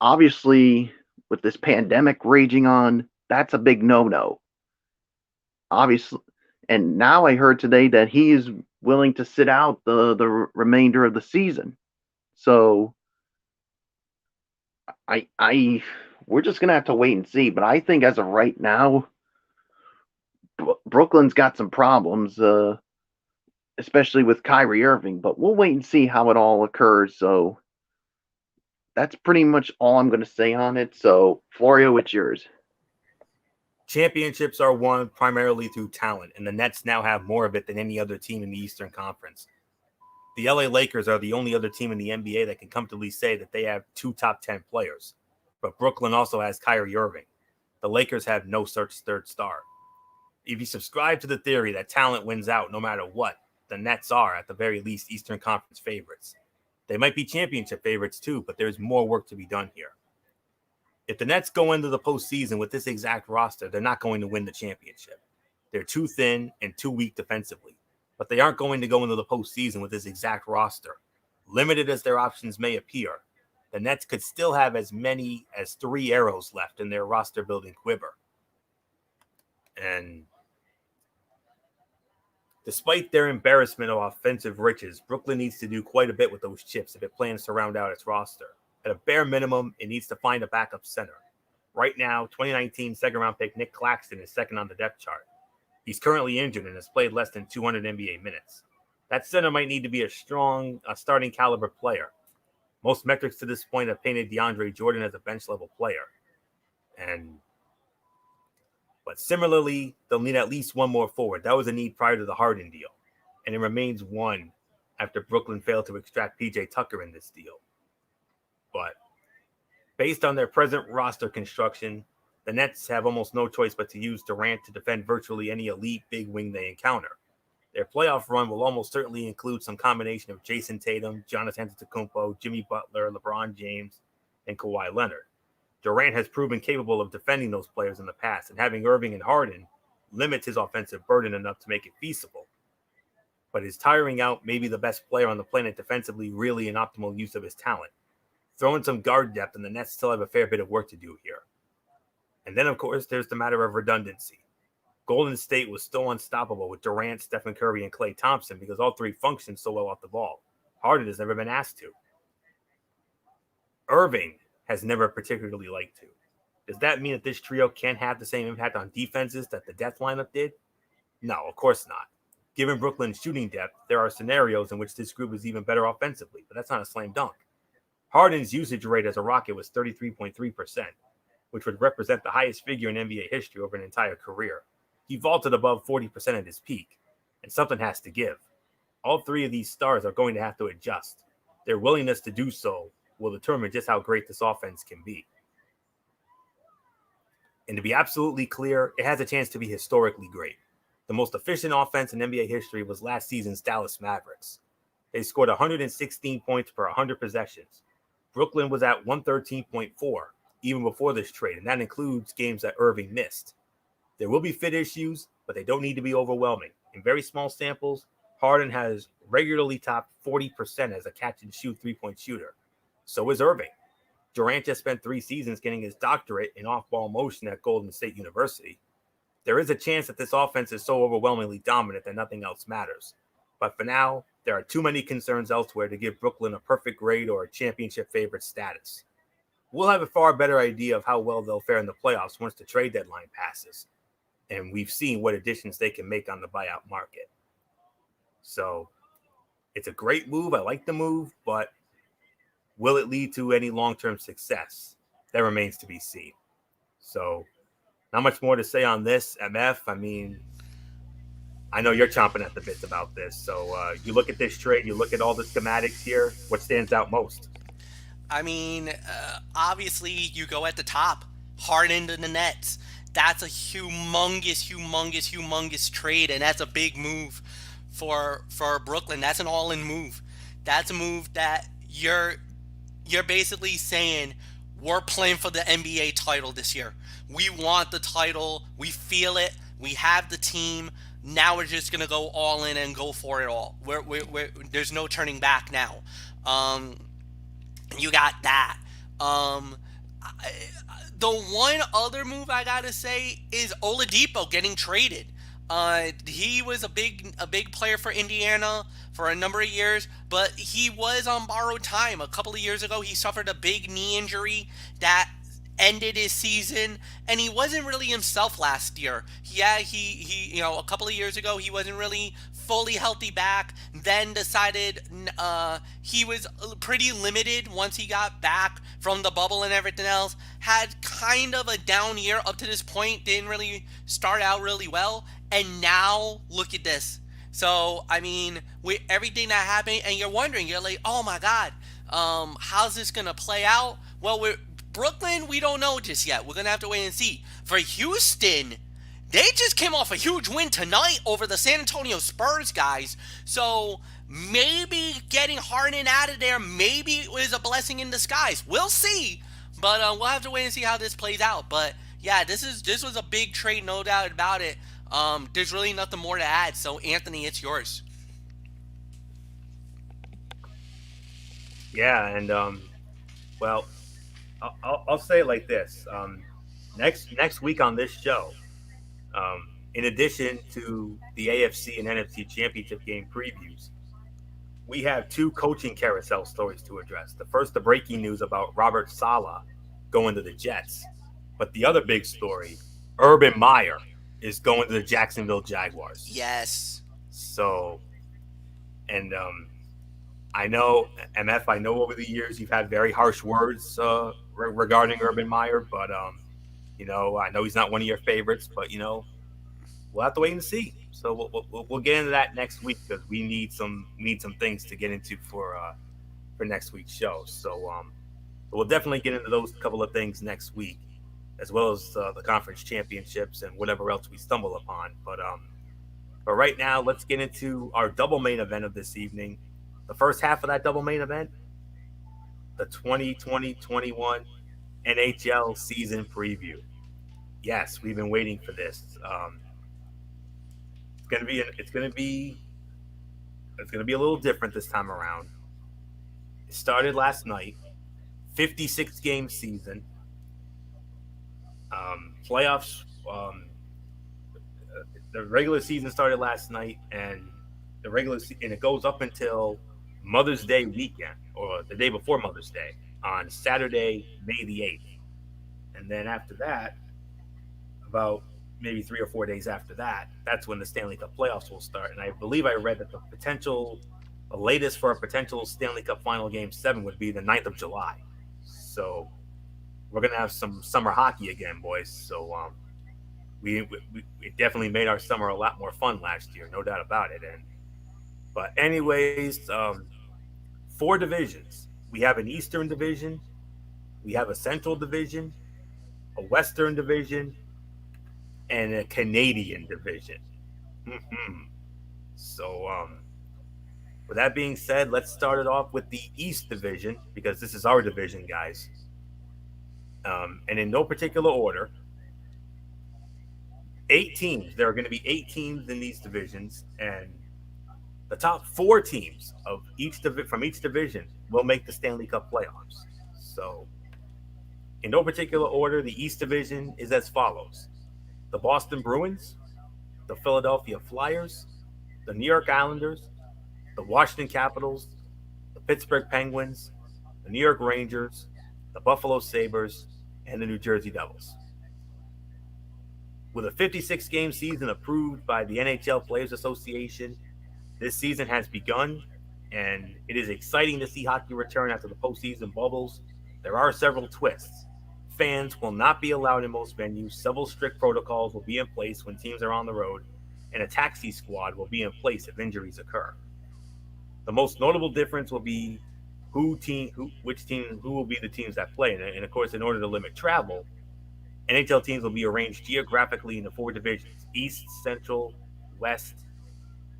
S3: obviously with this pandemic raging on, that's a big no-no. Obviously, and now I heard today that he is willing to sit out the remainder of the season. So we're just gonna have to wait and see. But I think as of right now, Brooklyn's got some problems, especially with Kyrie Irving. But we'll wait and see how it all occurs. So that's pretty much all I'm going to say on it. So Florio, it's yours.
S1: Championships are won primarily through talent, and the Nets now have more of it than any other team in the Eastern Conference. The LA Lakers are the only other team in the NBA that can comfortably say that they have 2 top 10 players. But Brooklyn also has Kyrie Irving. The Lakers have no such third star. If you subscribe to the theory that talent wins out no matter what, the Nets are, at the very least, Eastern Conference favorites. They might be championship favorites too, but there's more work to be done here. If the Nets go into the postseason with this exact roster, they're not going to win the championship. They're too thin and too weak defensively. But they aren't going to go into the postseason with this exact roster. Limited as their options may appear, the Nets could still have as many as 3 arrows left in their roster-building quiver. And despite their embarrassment of offensive riches, Brooklyn needs to do quite a bit with those chips if it plans to round out its roster. At a bare minimum, it needs to find a backup center. Right now, 2019 second-round pick Nick Claxton is second on the depth chart. He's currently injured and has played less than 200 NBA minutes. That center might need to be a strong, starting caliber player. Most metrics to this point have painted DeAndre Jordan as a bench-level player. But similarly, they'll need at least one more forward. That was a need prior to the Harden deal, and it remains one after Brooklyn failed to extract P.J. Tucker in this deal. But based on their present roster construction, the Nets have almost no choice but to use Durant to defend virtually any elite big wing they encounter. Their playoff run will almost certainly include some combination of Jason Tatum, Giannis Antetokounmpo, Jimmy Butler, LeBron James, and Kawhi Leonard. Durant has proven capable of defending those players in the past, and having Irving and Harden limits his offensive burden enough to make it feasible. But his tiring out maybe the best player on the planet defensively really an optimal use of his talent. Throw in some guard depth, and the Nets still have a fair bit of work to do here. And then, of course, there's the matter of redundancy. Golden State was still unstoppable with Durant, Stephen Curry, and Klay Thompson because all 3 functioned so well off the ball. Harden has never been asked to. Irving has never particularly liked to. Does that mean that this trio can't have the same impact on defenses that the Death lineup did? No, of course not. Given Brooklyn's shooting depth, there are scenarios in which this group is even better offensively, but that's not a slam dunk. Harden's usage rate as a Rocket was 33.3%, which would represent the highest figure in NBA history over an entire career. He vaulted above 40% at his peak, and something has to give. All three of these stars are going to have to adjust. Their willingness to do so will determine just how great this offense can be. And to be absolutely clear, it has a chance to be historically great. The most efficient offense in NBA history was last season's Dallas Mavericks. They scored 116 points per 100 possessions. Brooklyn was at 113.4 even before this trade, and that includes games that Irving missed. There will be fit issues, but they don't need to be overwhelming. In very small samples, Harden has regularly topped 40% as a catch-and-shoot three-point shooter. So is Irving. Durant just spent 3 seasons getting his doctorate in off-ball motion at Golden State University. There is a chance that this offense is so overwhelmingly dominant that nothing else matters. But for now, there are too many concerns elsewhere to give Brooklyn a perfect grade or a championship favorite status. We'll have a far better idea of how well they'll fare in the playoffs once the trade deadline passes, and we've seen what additions they can make on the buyout market. So it's a great move. I like the move, but will it lead to any long-term success? That remains to be seen. So not much more to say on this, MF. I mean, I know you're chomping at the bits about this. So you look at this trade, you look at all the schematics here. What stands out most?
S2: I mean, obviously, you go at the top, Harden to the Nets. That's a humongous trade, and that's a big move for Brooklyn. That's an all-in move. That's a move that you're basically saying, we're playing for the NBA title this year. We want the title. We feel it. We have the team. Now we're just going to go all in and go for it all. There's no turning back now. You got that. The one other move I gotta say is Oladipo getting traded. He was a big player for Indiana for a number of years, but he was on borrowed time. A couple of years ago, he suffered a big knee injury that ended his season, and he wasn't really himself last year. Yeah, he a couple of years ago, he wasn't really fully healthy back, then decided he was pretty limited once he got back from the bubble and everything else. Had kind of a down year up to this point, didn't really start out really well, and now look at this. So, I mean, with everything that happened, and you're wondering, you're like, oh my God, how's this going to play out? Well, with Brooklyn, we don't know just yet. We're going to have to wait and see. For Houston, they just came off a huge win tonight over the San Antonio Spurs, guys. So maybe getting Harden out of there maybe it was a blessing in disguise. We'll see. But we'll have to wait and see how this plays out. But yeah, this was a big trade, no doubt about it. There's really nothing more to add. So Anthony, it's yours.
S1: Yeah, and well, I'll say it like this. Next week on this show, in addition to the AFC and NFC championship game previews, we have 2 coaching carousel stories to address. The first, the breaking news about Robert Saleh going to the Jets. But the other big story, Urban Meyer is going to the Jacksonville Jaguars.
S2: Yes.
S1: So, and I know, MF, I know over the years you've had very harsh words regarding Urban Meyer, but, I know he's not one of your favorites, but, we'll have to wait and see. So we'll get into that next week because we need some things to get into for next week's show. So we'll definitely get into those couple of things next week, as well as the conference championships and whatever else we stumble upon. But right now, let's get into our double main event of this evening. The first half of that double main event, the 2020-21 NHL season preview. Yes, we've been waiting for this. It's gonna be a little different this time around. It started last night, 56 game season. Playoffs. The regular season started last night, and it goes up until Mother's Day weekend, or the day before Mother's Day, on Saturday, May the 8th. And then after that, about maybe 3 or 4 days after that, that's when the Stanley Cup playoffs will start. And I believe I read that the latest for a potential Stanley Cup final game 7 would be the 9th of July. So we're going to have some summer hockey again, boys. So we definitely made our summer a lot more fun last year, no doubt about it. But anyways, 4 divisions. We have an Eastern division, we have a Central division, a Western division, and a Canadian division. Mm-hmm. So, with that being said, let's start it off with the East division because this is our division, guys. And in no particular order, 8 teams. There are going to be 8 teams in these divisions, and the top 4 teams of from each division will make the Stanley Cup playoffs. So, in no particular order, the East division is as follows: the Boston Bruins, the Philadelphia Flyers, the New York Islanders, the Washington Capitals, the Pittsburgh Penguins, the New York Rangers, the Buffalo Sabres, and the New Jersey Devils. With a 56-game season approved by the NHL Players Association, this season has begun, and it is exciting to see hockey return after the postseason bubbles. There are several twists. Fans will not be allowed in most venues. Several strict protocols will be in place when teams are on the road, and a taxi squad will be in place if injuries occur. The most notable difference will be who will be the teams that play. And of course, in order to limit travel, NHL teams will be arranged geographically into 4 divisions: East, Central, West,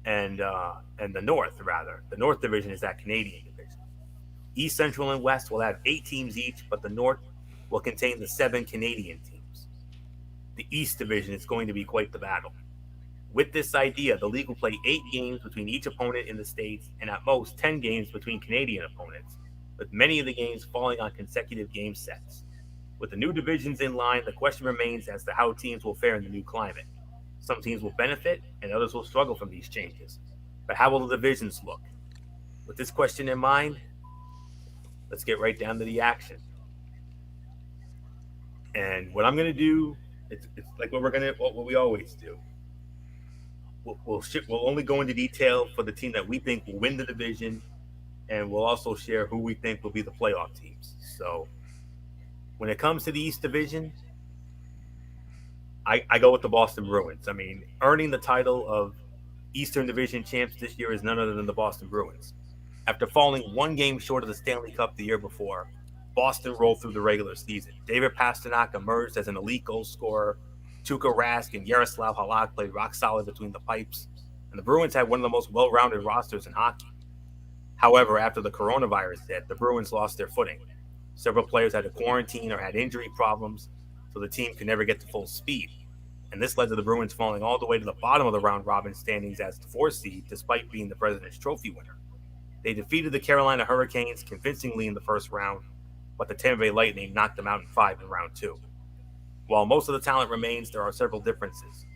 S1: and the North, rather. The North division is that Canadian division. East, Central, and West will have 8 teams each, but the North will contain the 7 Canadian teams. The East division is going to be quite the battle. With this idea, the league will play 8 games between each opponent in the States and at most 10 games between Canadian opponents, with many of the games falling on consecutive game sets. With the new divisions in line, the question remains as to how teams will fare in the new climate. Some teams will benefit and others will struggle from these changes. But how will the divisions look? With this question in mind, let's get right down to the action. And what I'm going to do, it's like what we always do. We'll only go into detail for the team that we think will win the division, and we'll also share who we think will be the playoff teams. So when it comes to the East Division, I go with the Boston Bruins. I mean, earning the title of Eastern Division champs this year is none other than the Boston Bruins. After falling 1 game short of the Stanley Cup the year before, Boston rolled through the regular season. David Pastrnak emerged as an elite goal scorer. Tuukka Rask and Yaroslav Halak played rock solid between the pipes, and the Bruins had one of the most well-rounded rosters in hockey. However, after the coronavirus hit, the Bruins lost their footing. Several players had to quarantine or had injury problems, so the team could never get to full speed. And this led to the Bruins falling all the way to the bottom of the round-robin standings as the 4th seed, despite being the President's Trophy winner. They defeated the Carolina Hurricanes convincingly in the first round, but the Tampa Bay Lightning knocked them out in 5 in round 2. While most of the talent remains, there are several differences.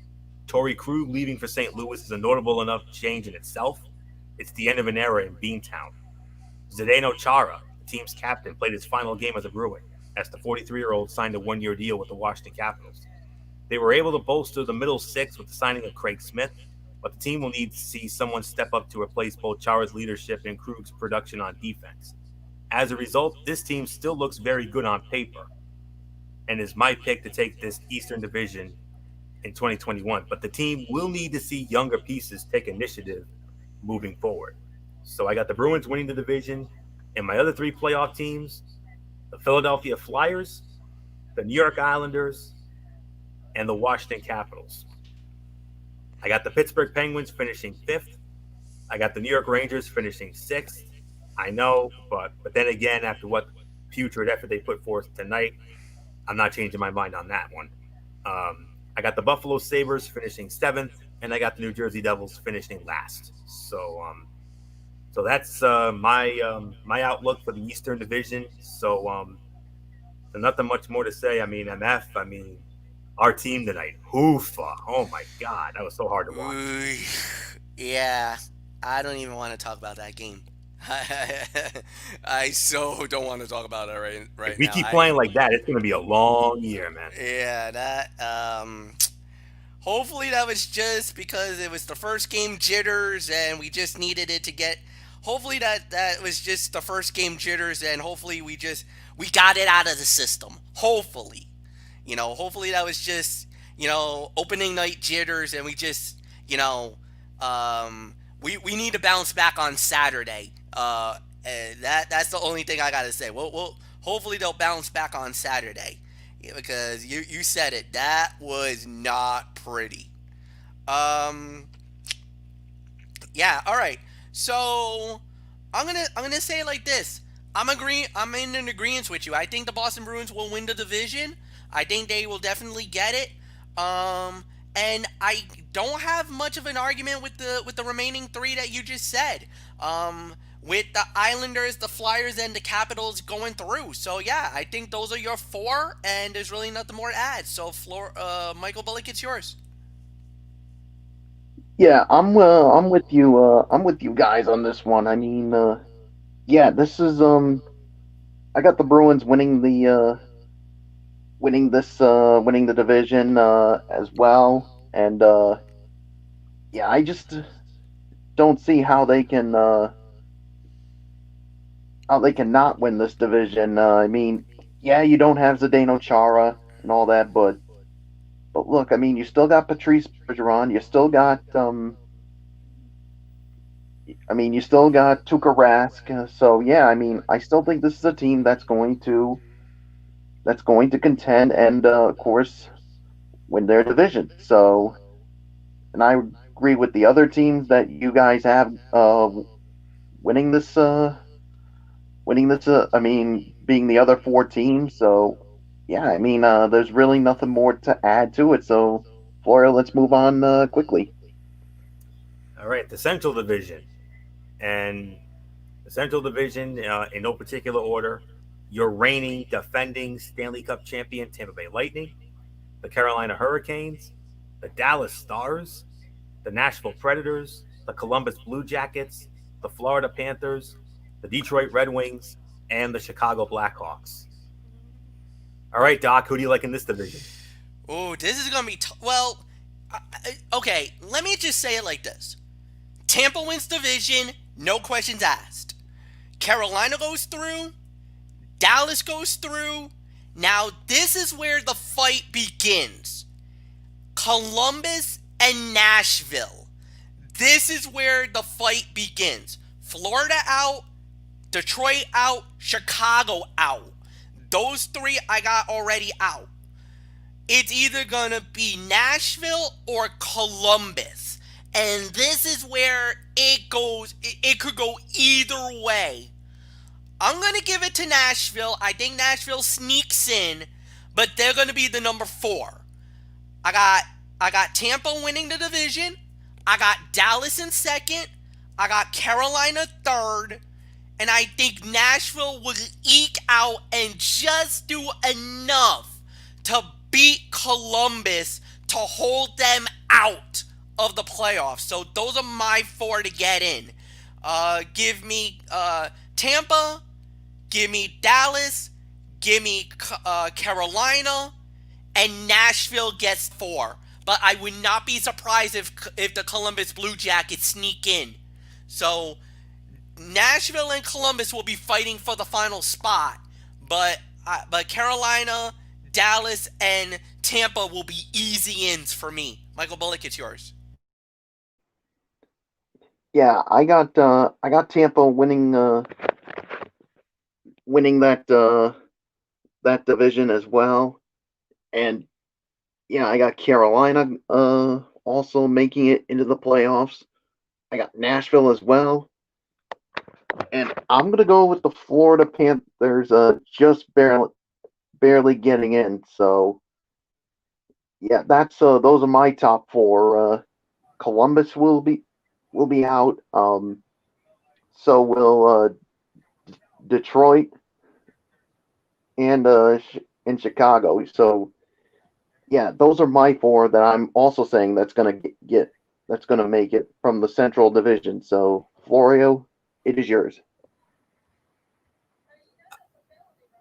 S1: Torrey Krug leaving for St. Louis is a notable enough change in itself. It's the end of an era in Beantown. Zdeno Chara, the team's captain, played his final game as a Bruin, as the 43-year-old signed a 1-year deal with the Washington Capitals. They were able to bolster the middle 6 with the signing of Craig Smith, but the team will need to see someone step up to replace both Chara's leadership and Krug's production on defense. As a result, this team still looks very good on paper, and is my pick to take this Eastern Division in 2021. But the team will need to see younger pieces take initiative moving forward. So I got the Bruins winning the division, and my other 3 playoff teams, the Philadelphia Flyers, the New York Islanders, and the Washington Capitals. I got the Pittsburgh Penguins finishing 5th. I got the New York Rangers finishing 6th. I know, but then again, after what putrid effort they put forth tonight, I'm not changing my mind on that one. I got the Buffalo Sabres finishing 7th, and I got the New Jersey Devils finishing last. So that's my outlook for the Eastern Division. So nothing much more to say. I mean, our team tonight, hoofa. Oh my God, that was so hard to watch.
S2: Yeah, I don't even want to talk about that game. I so don't want to talk about it
S1: If
S2: right
S1: we
S2: now.
S1: keep playing like that, it's going to be a long year, man.
S2: Yeah, that hopefully that was just because it was the first game jitters and we just needed it to get. Hopefully that was just the first game jitters and hopefully we got it out of the system. Hopefully, hopefully that was just opening night jitters and we just we need to bounce back on Saturday. And that's the only thing I gotta say. We'll hopefully they'll bounce back on Saturday. Yeah, because you said it. That was not pretty. Um. Yeah. All right. So I'm gonna say it like this. I'm in an agreement with you. I think the Boston Bruins will win the division. I think they will definitely get it. And I don't have much of an argument with the remaining three that you just said. With the Islanders, the Flyers, and the Capitals going through. So yeah, I think those are your four, and there's really nothing more to add. So Michael Bullock, it's yours.
S3: Yeah, I'm with you. I'm with you guys on this one. I mean, yeah, this is I got the Bruins winning the division as well, and yeah, I just don't see how they can not win this division. I mean, yeah, you don't have Zdeno Chara and all that, but look, I mean, you still got Patrice Bergeron, you still got I mean, you still got Tuukka Rask. So yeah, I mean, I still think this is a team that's going to contend and of course win their division. So, and I agree with the other teams that you guys have winning this I mean, being the other four teams. So yeah, I mean, there's really nothing more to add to it. So Florida, let's move on quickly.
S1: All right, the Central Division. And the Central Division, in no particular order, your reigning, defending Stanley Cup champion Tampa Bay Lightning, the Carolina Hurricanes, the Dallas Stars, the Nashville Predators, the Columbus Blue Jackets, the Florida Panthers, the Detroit Red Wings, and the Chicago Blackhawks. All right, Doc, who do you like in this division?
S2: Oh, this is gonna be well. Okay, let me just say it like this: Tampa wins division, no questions asked. Carolina goes through. Dallas goes through. Now this is where the fight begins. Columbus and Nashville. This is where the fight begins. Florida out, Detroit out, Chicago out. Those three I got already out. It's either gonna be Nashville or Columbus. And this is where it goes. It could go either way. I'm gonna give it to Nashville. I think Nashville sneaks in, but they're gonna be the number 4. I got I got Tampa winning the division. I got Dallas in second. I got Carolina third. And I think Nashville will eke out and just do enough to beat Columbus to hold them out of the playoffs. So those are my 4 to get in. Give me Tampa, give me Dallas, give me Carolina, and Nashville gets 4. But I would not be surprised if the Columbus Blue Jackets sneak in. So Nashville and Columbus will be fighting for the final spot, but Carolina, Dallas, and Tampa will be easy ins for me. Michael Bullock, it's yours.
S3: Yeah, I got Tampa winning that division as well. And yeah, I got Carolina also making it into the playoffs. I got Nashville as well. And I'm gonna go with the Florida Panthers just barely getting in. So yeah, that's those are my top 4. Columbus will be out. So will Detroit and in Chicago. So yeah, those are my 4 that I'm also saying that's gonna make it from the Central Division. So Florio, it is yours.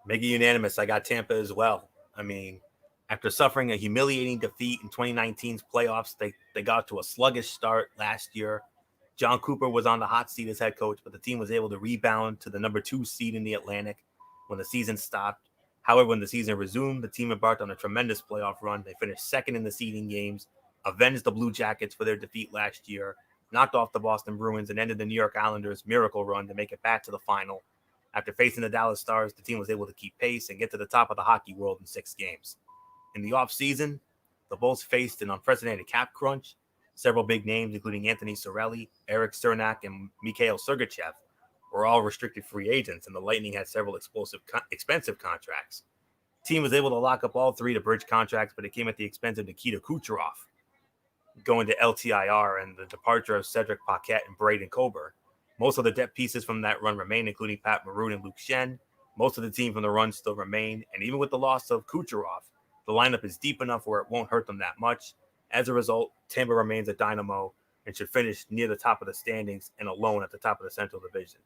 S1: Make it unanimous. I got Tampa as well. I mean, after suffering a humiliating defeat in 2019's playoffs, they got to a sluggish start last year. John Cooper was on the hot seat as head coach, but the team was able to rebound to the number 2 seed in the Atlantic when the season stopped. However, when the season resumed, the team embarked on a tremendous playoff run. They finished second in the seeding games, avenged the Blue Jackets for their defeat last year, knocked off the Boston Bruins, and ended the New York Islanders' miracle run to make it back to the final. After facing the Dallas Stars, the team was able to keep pace and get to the top of the hockey world in 6 games. In the offseason, the Bulls faced an unprecedented cap crunch. Several big names, including Anthony Cirelli, Eric Cernak, and Mikhail Sergachev, were all restricted free agents, and the Lightning had several expensive contracts. The team was able to lock up all 3 to bridge contracts, but it came at the expense of Nikita Kucherov going to LTIR and the departure of Cedric Paquette and Braden Coburn. Most of the depth pieces from that run remain, including Pat Maroon and Luke Shen. Most of the team from the run still remain, and even with the loss of Kucherov, the lineup is deep enough where it won't hurt them that much. As a result, Tampa remains a dynamo and should finish near the top of the standings and alone at the top of the Central Division.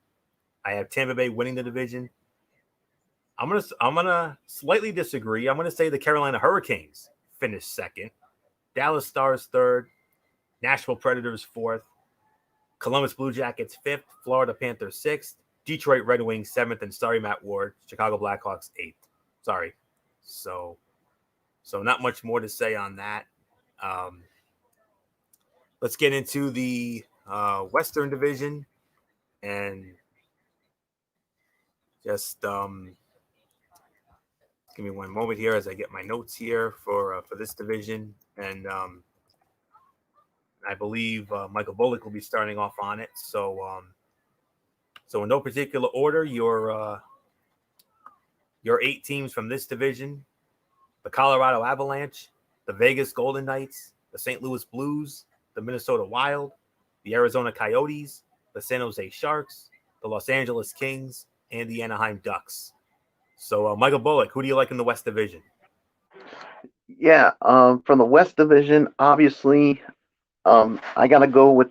S1: I have Tampa Bay winning the division. I'm gonna slightly disagree. I'm gonna say the Carolina Hurricanes finished second, Dallas Stars third, Nashville Predators fourth, Columbus Blue Jackets fifth, Florida Panthers sixth, Detroit Red Wings seventh, and sorry, Matt Ward, Chicago Blackhawks eighth. Sorry. So not much more to say on that. Let's get into the Western Division and just give me one moment here as I get my notes here for this division. And I believe Michael Bullock will be starting off on it. So in no particular order, your 8 teams from this division: the Colorado Avalanche, the Vegas Golden Knights, the St. Louis Blues, the Minnesota Wild, the Arizona Coyotes, the San Jose Sharks, the Los Angeles Kings, and the Anaheim Ducks. So, Michael Bullock, who do you like in the West Division?
S3: Yeah, from the West Division, obviously, I got to go with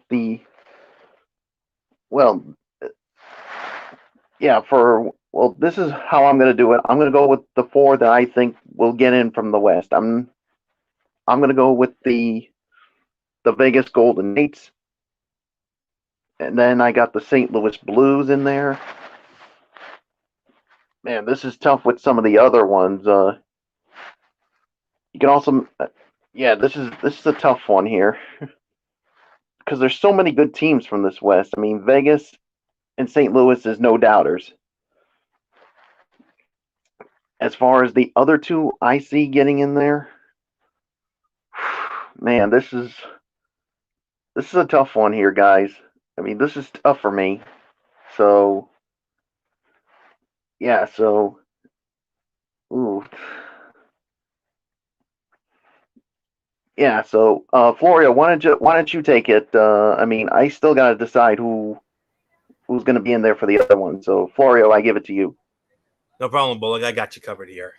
S3: this is how I'm going to do it. I'm going to go with the 4 that I think will get in from the West. I'm going to go with the Vegas Golden Knights, and then I got the St. Louis Blues in there. Man, this is tough with some of the other ones. You can also, this is a tough one here because there's so many good teams from this West. I mean, Vegas and St. Louis is no doubters. As far as the other 2 I see getting in there, man, this is a tough one here, guys. I mean, this is tough for me. So, yeah, ooh. Yeah, so Florio, why don't you take it? I mean, I still got to decide who's going to be in there for the other one. So, Florio, I give it to you.
S1: No problem, Bullock. I got you covered here.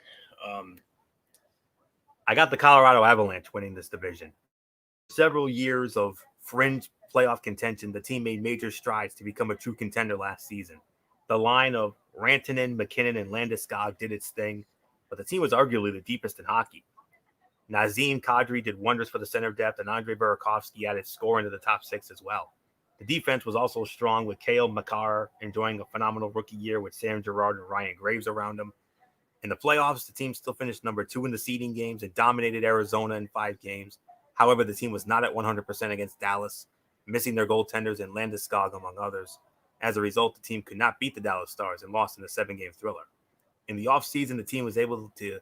S1: I got the Colorado Avalanche winning this division. Several years of fringe playoff contention, the team made major strides to become a true contender last season. The line of Rantanen, McKinnon, and Landeskog did its thing, but the team was arguably the deepest in hockey. Nazem Kadri did wonders for the center depth, and Andrei Burakovsky added scoring to the top 6 as well. The defense was also strong, with Cale Makar enjoying a phenomenal rookie year with Sam Girard and Ryan Graves around him. In the playoffs, the team still finished number 2 in the seeding games and dominated Arizona in 5 games. However, the team was not at 100% against Dallas, missing their goaltenders and Landeskog, among others. As a result, the team could not beat the Dallas Stars and lost in a 7-game thriller. In the offseason, the team was able to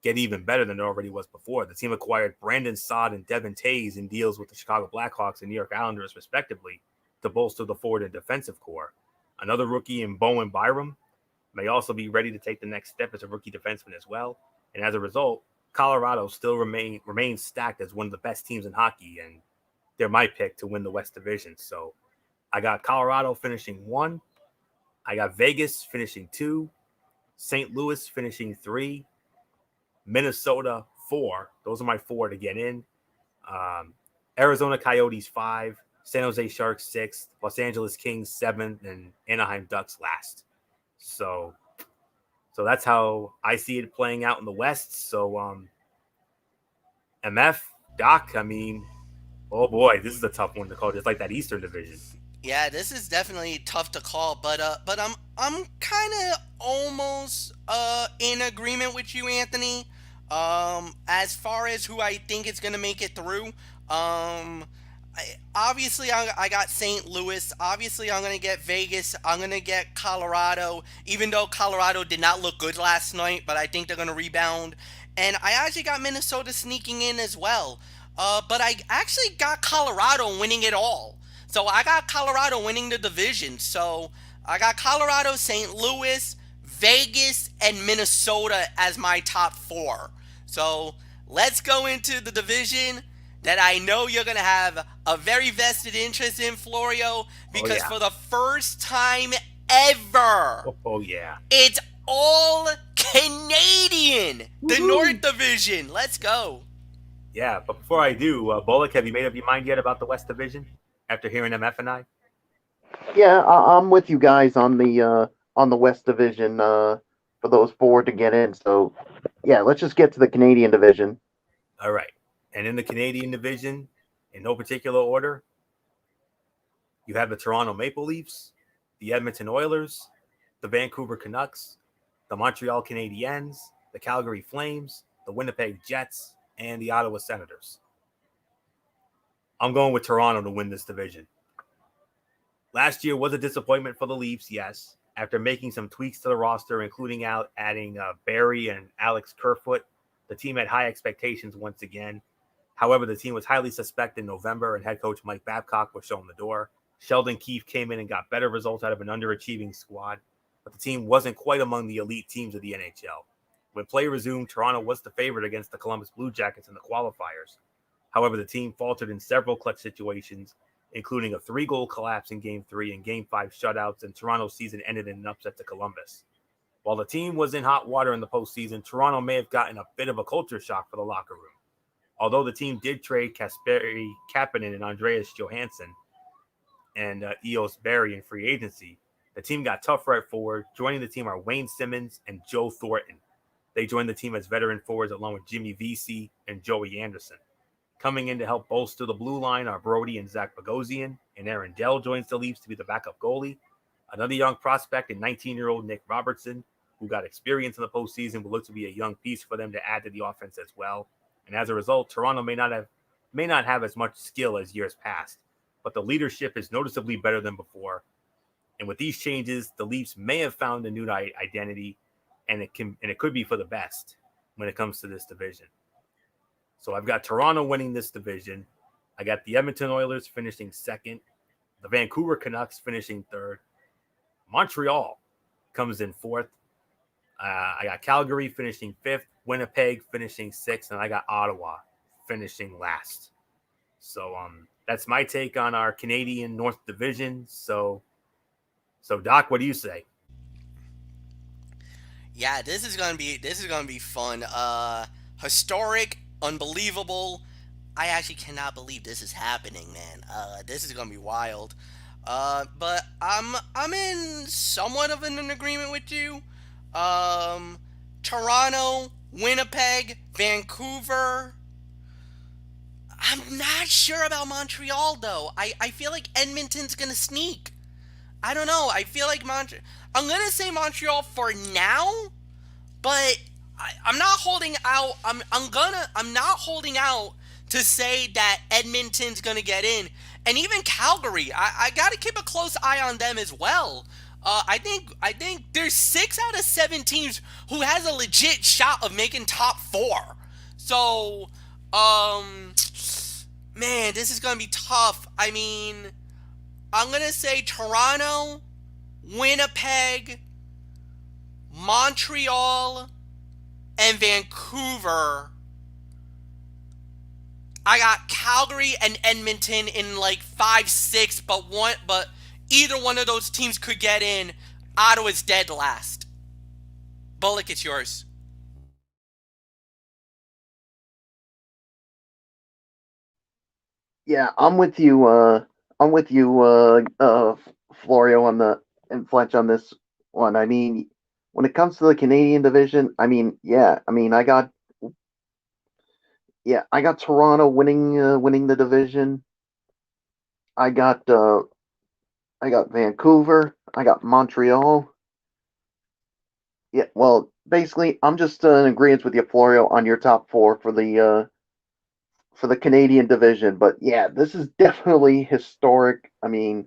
S1: get even better than it already was before. The team acquired Brandon Saad and Devin Tays in deals with the Chicago Blackhawks and New York Islanders, respectively, to bolster the forward and defensive core. Another rookie in Bowen Byram may also be ready to take the next step as a rookie defenseman as well. And as a result, Colorado still remains stacked as one of the best teams in hockey, and they're my pick to win the West Division. So I got Colorado finishing 1. I got Vegas finishing 2. St. Louis finishing 3. Minnesota 4. Those are my 4 to get in. Arizona Coyotes 5. San Jose Sharks 6th. Los Angeles Kings 7th. And Anaheim Ducks last. So So that's how I see it playing out in the West. So MF, Doc, I mean, oh boy, this is a tough one to call. Just like that Eastern Division.
S2: Yeah, this is definitely tough to call, but I'm kind of almost in agreement with you, Anthony. As far as who I think is gonna make it through, obviously I got St. Louis. Obviously I'm gonna get Vegas. I'm gonna get Colorado. Even though Colorado did not look good last night, but I think they're gonna rebound. And I actually got Minnesota sneaking in as well. But I actually got Colorado winning it all. So I got Colorado winning the division. So I got Colorado, St. Louis, Vegas, and Minnesota as my top four. So let's go into the division that I know you're going to have a very vested interest in, Florio, because
S1: yeah.
S2: for the first time ever,
S1: Oh yeah.
S2: it's all Canadian. The North Division. Let's go.
S1: Yeah, but before I do, Bullock, have you made up your mind yet about the West Division after hearing MF and I?
S3: Yeah, I'm with you guys on the West Division for those four to get in. So, yeah, let's just get to the Canadian Division.
S1: All right. And in the Canadian Division, in no particular order, you have the Toronto Maple Leafs, the Edmonton Oilers, the Vancouver Canucks, the Montreal Canadiens, the Calgary Flames, the Winnipeg Jets, and the Ottawa Senators. I'm going with Toronto to win this division. Last year was a disappointment for the Leafs, yes. After making some tweaks to the roster, including adding Barry and Alex Kerfoot, the team had high expectations once again. However, the team was highly suspect in November, and head coach Mike Babcock was shown the door. Sheldon Keefe came in and got better results out of an underachieving squad, but the team wasn't quite among the elite teams of the NHL. When play resumed, Toronto was the favorite against the Columbus Blue Jackets in the qualifiers. However, the team faltered in several clutch situations, including a 3-goal collapse in Game 3 and Game 5 shutouts, and Toronto's season ended in an upset to Columbus. While the team was in hot water in the postseason, Toronto may have gotten a bit of a culture shock for the locker room. Although the team did trade Kasperi Kapanen and Andreas Johansson and Eos Barry in free agency, the team got tougher at forward. Joining the team are Wayne Simmons and Joe Thornton. They joined the team as veteran forwards along with Jimmy Vesey and Joey Anderson. Coming in to help bolster the blue line are Brody and Zach Bogosian, and Aaron Dell joins the Leafs to be the backup goalie. Another young prospect and 19-year-old Nick Robertson, who got experience in the postseason, will look to be a young piece for them to add to the offense as well. And as a result, Toronto may not have as much skill as years past, but the leadership is noticeably better than before. And with these changes, the Leafs may have found a new identity, and it could be for the best when it comes to this division. So I've got Toronto winning this division. I got the Edmonton Oilers finishing second, the Vancouver Canucks finishing third, Montreal comes in fourth. I got Calgary finishing fifth, Winnipeg finishing sixth, and I got Ottawa finishing last. So that's my take on our Canadian North Division. So Doc, what do you say?
S2: Yeah, this is gonna be fun. Historic, unbelievable. I actually cannot believe this is happening, man. This is gonna be wild. But I'm in somewhat of an agreement with you. Toronto, Winnipeg, Vancouver. I'm not sure about Montreal though. I feel like Edmonton's gonna sneak. I don't know. I feel like I'm gonna say Montreal for now, but I'm not holding out. I'm not holding out to say that Edmonton's gonna get in, and even Calgary. I gotta keep a close eye on them as well. I think there's 6 out of 7 teams who has a legit shot of making top 4. So, man, this is gonna be tough. I mean, I'm gonna say Toronto, Winnipeg, Montreal, and Vancouver. I got Calgary and Edmonton in like 5-6, but either one of those teams could get in. Ottawa's dead last. Bullock, it's yours.
S3: Yeah, I'm with you. Florio, and Fletch on this one. I mean, when it comes to the Canadian division, I got Toronto winning the division. I got Vancouver. I got Montreal. Yeah, well, basically, I'm just in agreement with you, Florio, on your top four for the Canadian division. But yeah, this is definitely historic. I mean,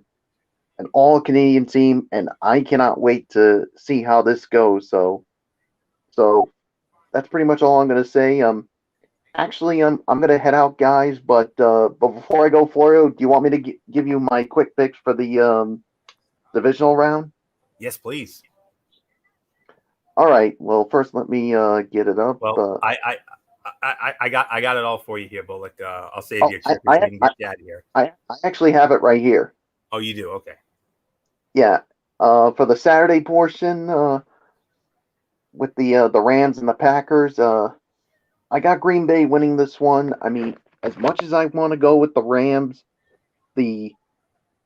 S3: an all Canadian team, and I cannot wait to see how this goes. So that's pretty much all I'm gonna say. Actually, I'm gonna head out, guys. But before I go, Florio, do you want me to give you my quick picks for the divisional round?
S1: Yes, please.
S3: All right. Well, first let me get it up.
S1: Well, I got it all for you here, Bullock. I'll save
S3: Oh,
S1: you a trip so we can get you out of here.
S3: I actually have it right here.
S1: Oh, you do? Okay.
S3: Yeah. For the Saturday portion, with the Rams and the Packers, I got Green Bay winning this one. I mean, as much as I want to go with the Rams, the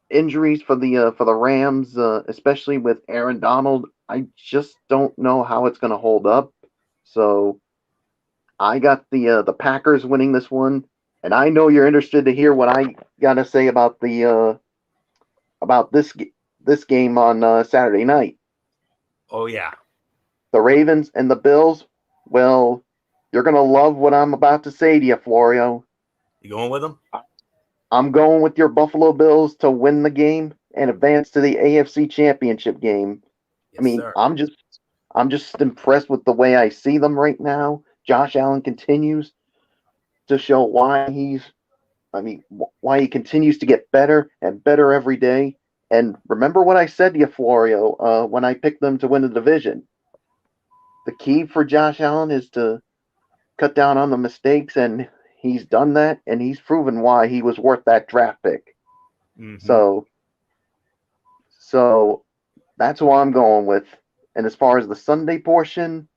S3: injuries for the Rams, especially with Aaron Donald, I just don't know how it's going to hold up. So I got the Packers winning this one, and I know you're interested to hear what I got to say about the about this game on Saturday night.
S1: Oh yeah.
S3: The Ravens and the Bills. Well, you're gonna love what I'm about to say to you, Florio.
S1: You going with them?
S3: I'm going with your Buffalo Bills to win the game and advance to the AFC Championship game.
S1: Yes,
S3: I mean,
S1: sir.
S3: I'm just impressed with the way I see them right now. Josh Allen continues to show why he continues to get better and better every day. And remember what I said to you, Florio, when I picked them to win the division. The key for Josh Allen is to cut down on the mistakes, and he's done that, and he's proven why he was worth that draft pick.
S1: Mm-hmm.
S3: So that's who I'm going with. And as far as the Sunday portion,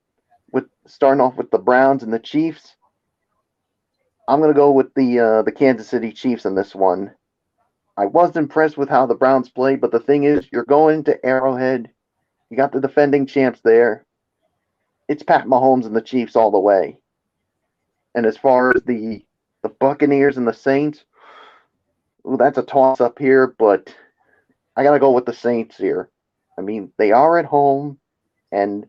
S3: with starting off with the Browns and the Chiefs, I'm gonna go with the Kansas City Chiefs in this one. I was impressed with how the Browns played, but the thing is, you're going to Arrowhead. You got the defending champs there. It's Pat Mahomes and the Chiefs all the way. And as far as the Buccaneers and the Saints, ooh, that's a toss up here, but I gotta go with the Saints here. I mean, they are at home, and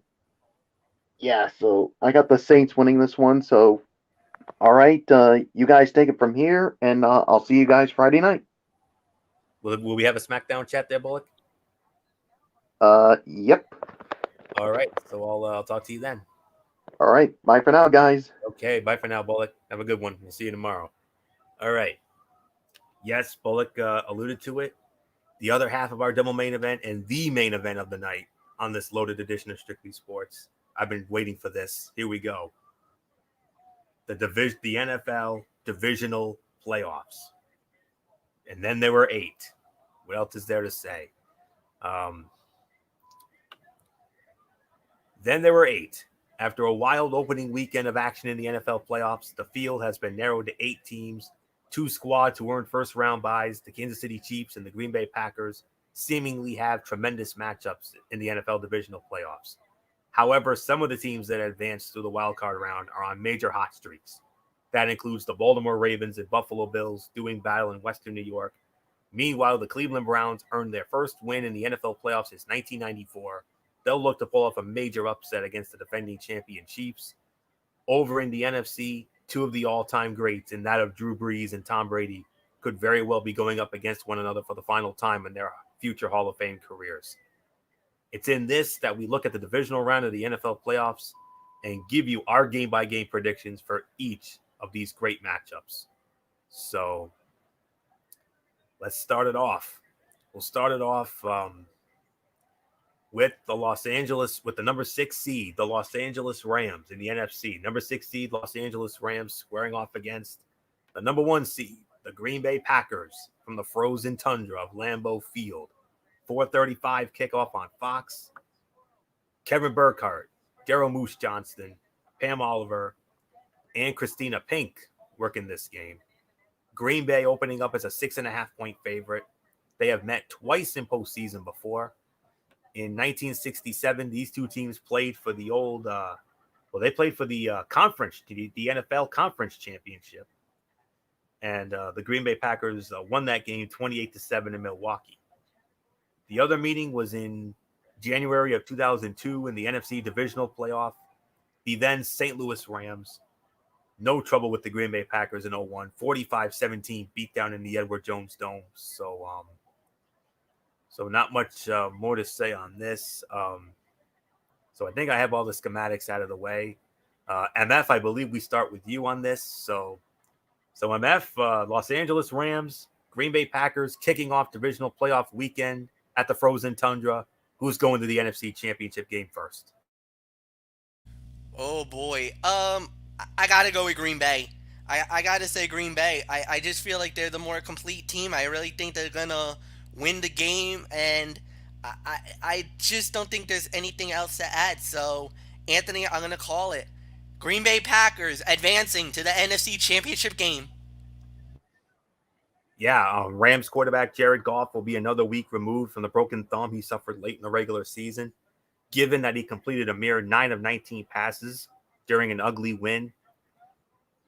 S3: yeah, so I got the Saints winning this one. So, all right, you guys take it from here, and I'll see you guys Friday night.
S1: Will we have a SmackDown chat there, Bullock?
S3: Yep.
S1: All right. So I'll talk to you then.
S3: All right. Bye for now, guys.
S1: Okay. Bye for now, Bullock. Have a good one. We'll see you tomorrow. All right. Yes, Bullock alluded to it. The other half of our double main event and the main event of the night on this loaded edition of Strictly Sports. I've been waiting for this. Here we go. The NFL divisional playoffs. And then there were 8. What else is there to say? Then there were 8. After a wild opening weekend of action in the NFL playoffs, the field has been narrowed to 8 teams. 2 squads who earned first-round byes, the Kansas City Chiefs and the Green Bay Packers, seemingly have tremendous matchups in the NFL divisional playoffs. However, some of the teams that advanced through the wild card round are on major hot streaks. That includes the Baltimore Ravens and Buffalo Bills doing battle in Western New York. Meanwhile, the Cleveland Browns earned their first win in the NFL playoffs since 1994. They'll look to pull off a major upset against the defending champion Chiefs. Over in the NFC, 2 of the all-time greats, in that of Drew Brees and Tom Brady, could very well be going up against one another for the final time in their future Hall of Fame careers. It's in this that we look at the divisional round of the NFL playoffs and give you our game-by-game predictions for each of these great matchups. So let's start it off. We'll start it off with the number 6 seed, the Los Angeles Rams in the NFC. Number 6 seed, Los Angeles Rams squaring off against the number 1 seed, the Green Bay Packers from the frozen tundra of Lambeau Field. 4:35 kickoff on Fox. Kevin Burkhardt, Daryl Moose Johnston, Pam Oliver, and Christina Pink working this game. Green Bay opening up as a 6.5-point favorite. They have met twice in postseason before. In 1967, these two teams played for the they played for the conference, the NFL Conference Championship. And the Green Bay Packers won that game 28-7 in Milwaukee. The other meeting was in January of 2002 in the NFC Divisional Playoff. The then St. Louis Rams, no trouble with the Green Bay Packers in 01, 45-17 beatdown in the Edward Jones Dome. So not much more to say on this. So I think I have all the schematics out of the way. MF, I believe we start with you on this. So MF, Los Angeles Rams, Green Bay Packers kicking off divisional playoff weekend at the Frozen Tundra. Who's going to the NFC Championship game first?
S2: Oh boy. I gotta go with Green Bay. I gotta say Green Bay. I just feel like they're the more complete team. I really think they're gonna win the game, and I just don't think there's anything else to add. So, Anthony, I'm gonna call it. Green Bay Packers advancing to the NFC Championship game.
S1: Yeah, Rams quarterback Jared Goff will be another week removed from the broken thumb he suffered late in the regular season. Given that he completed a mere 9 of 19 passes during an ugly win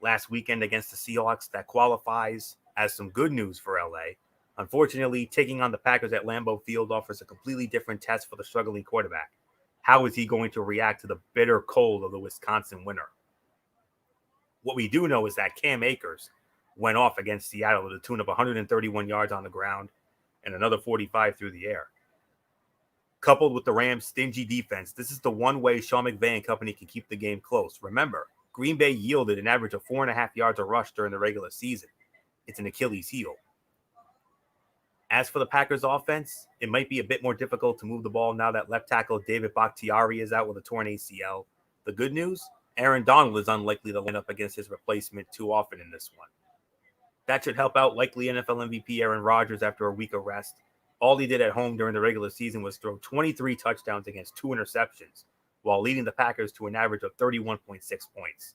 S1: last weekend against the Seahawks, that qualifies as some good news for LA. Unfortunately, taking on the Packers at Lambeau Field offers a completely different test for the struggling quarterback. How is he going to react to the bitter cold of the Wisconsin winter? What we do know is that Cam Akers went off against Seattle to the tune of 131 yards on the ground and another 45 through the air. Coupled with the Rams' stingy defense, this is the one way Sean McVay and company can keep the game close. Remember, Green Bay yielded an average of 4.5 yards a rush during the regular season. It's an Achilles heel. As for the Packers offense, it might be a bit more difficult to move the ball now that left tackle David Bakhtiari is out with a torn ACL. The good news, Aaron Donald is unlikely to line up against his replacement too often in this one. That should help out likely NFL MVP Aaron Rodgers after a week of rest. All he did at home during the regular season was throw 23 touchdowns against 2 interceptions, while leading the Packers to an average of 31.6 points.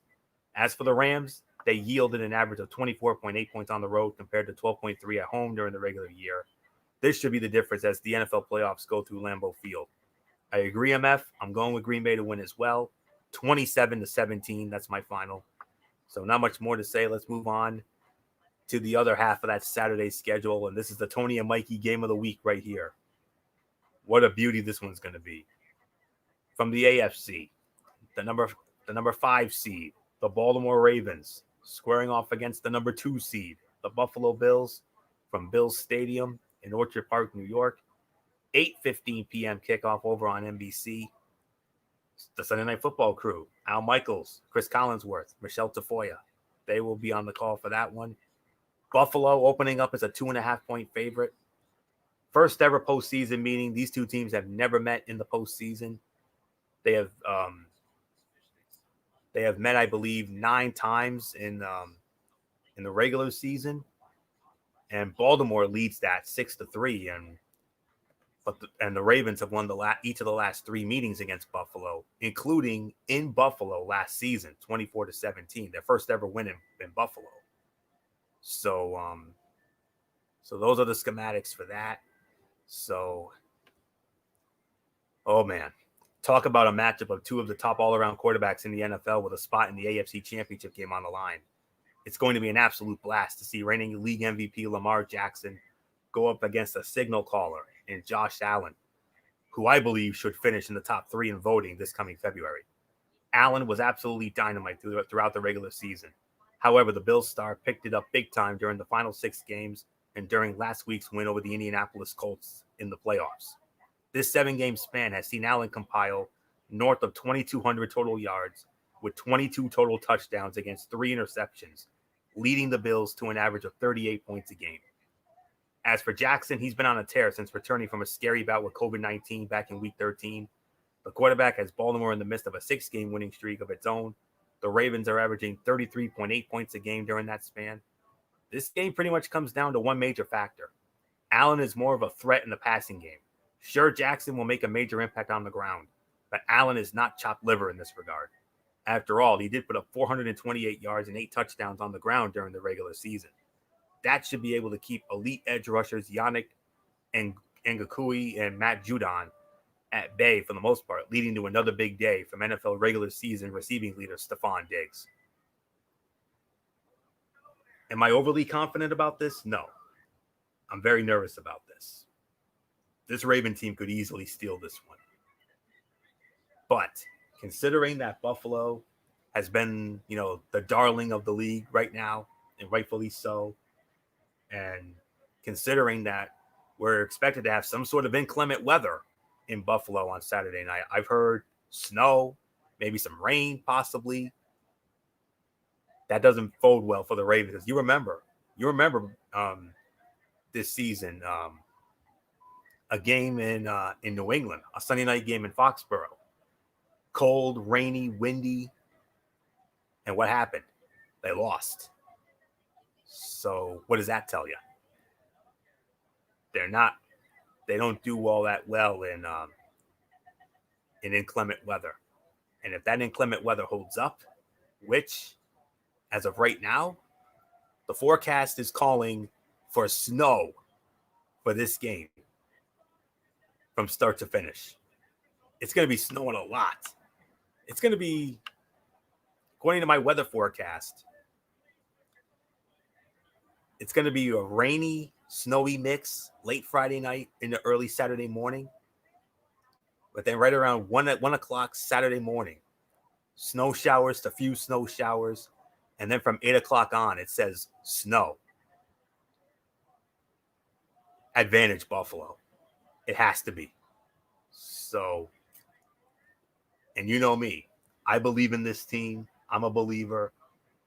S1: As for the Rams, they yielded an average of 24.8 points on the road compared to 12.3 at home during the regular year. This should be the difference as the NFL playoffs go through Lambeau Field. I agree, MF. I'm going with Green Bay to win as well. 27-17, that's my final. So not much more to say. Let's move on to the other half of that Saturday schedule, and this is the Tony and Mikey game of the week right here. What a beauty this one's going to be. From the AFC, the number 5 seed, the Baltimore Ravens, squaring off against the number 2 seed, the Buffalo Bills, from Bills Stadium in Orchard Park, New York. 8:15 p.m. kickoff over on NBC. The Sunday Night Football crew, Al Michaels, Chris Collinsworth, Michelle Tafoya. They will be on the call for that one. Buffalo opening up as a 2.5-point favorite. First ever postseason meeting. These two teams have never met in the postseason. They have met, I believe, 9 times in the regular season, and Baltimore leads that 6-3. And the Ravens have won each of the last 3 meetings against Buffalo, including in Buffalo last season, 24-17, their first ever win in Buffalo. So those are the schematics for that. So, oh man, talk about a matchup of 2 of the top all-around quarterbacks in the NFL with a spot in the AFC Championship game on the line. It's going to be an absolute blast to see reigning league MVP Lamar Jackson go up against a signal caller in Josh Allen, who I believe should finish in the top 3 in voting this coming February. Allen was absolutely dynamite throughout the regular season. However, the Bills star picked it up big time during the final 6 games and during last week's win over the Indianapolis Colts in the playoffs. This 7-game span has seen Allen compile north of 2,200 total yards with 22 total touchdowns against 3 interceptions, leading the Bills to an average of 38 points a game. As for Jackson, he's been on a tear since returning from a scary bout with COVID-19 back in Week 13. The quarterback has Baltimore in the midst of a 6-game winning streak of its own. The Ravens are averaging 33.8 points a game during that span. This game pretty much comes down to one major factor. Allen is more of a threat in the passing game. Sure, Jackson will make a major impact on the ground, but Allen is not chopped liver in this regard. After all, he did put up 428 yards and 8 touchdowns on the ground during the regular season. That should be able to keep elite edge rushers Yannick Ngakoue and Matt Judon at bay for the most part, leading to another big day from NFL regular season receiving leader Stephon Diggs. Am I overly confident about this? No. I'm very nervous about this. This Raven team could easily steal this one. But considering that Buffalo has been, the darling of the league right now, and rightfully so, and considering that we're expected to have some sort of inclement weather in Buffalo on Saturday night. I've heard snow, maybe some rain, possibly. That doesn't bode well for the Ravens. You remember this season, a game in New England, a Sunday night game in Foxborough. Cold, rainy, windy. And what happened? They lost. So what does that tell you? They don't do all that well in inclement weather. And if that inclement weather holds up, which as of right now, the forecast is calling for snow for this game from start to finish. It's going to be snowing a lot. It's going to be, according to my weather forecast, it's going to be a rainy, snowy mix late Friday night into early Saturday morning. But then right around 1 o'clock Saturday morning, snow showers to few snow showers. And then from 8 o'clock on, it says snow. Advantage Buffalo. It has to be. So, and you know me. I believe in this team. I'm a believer.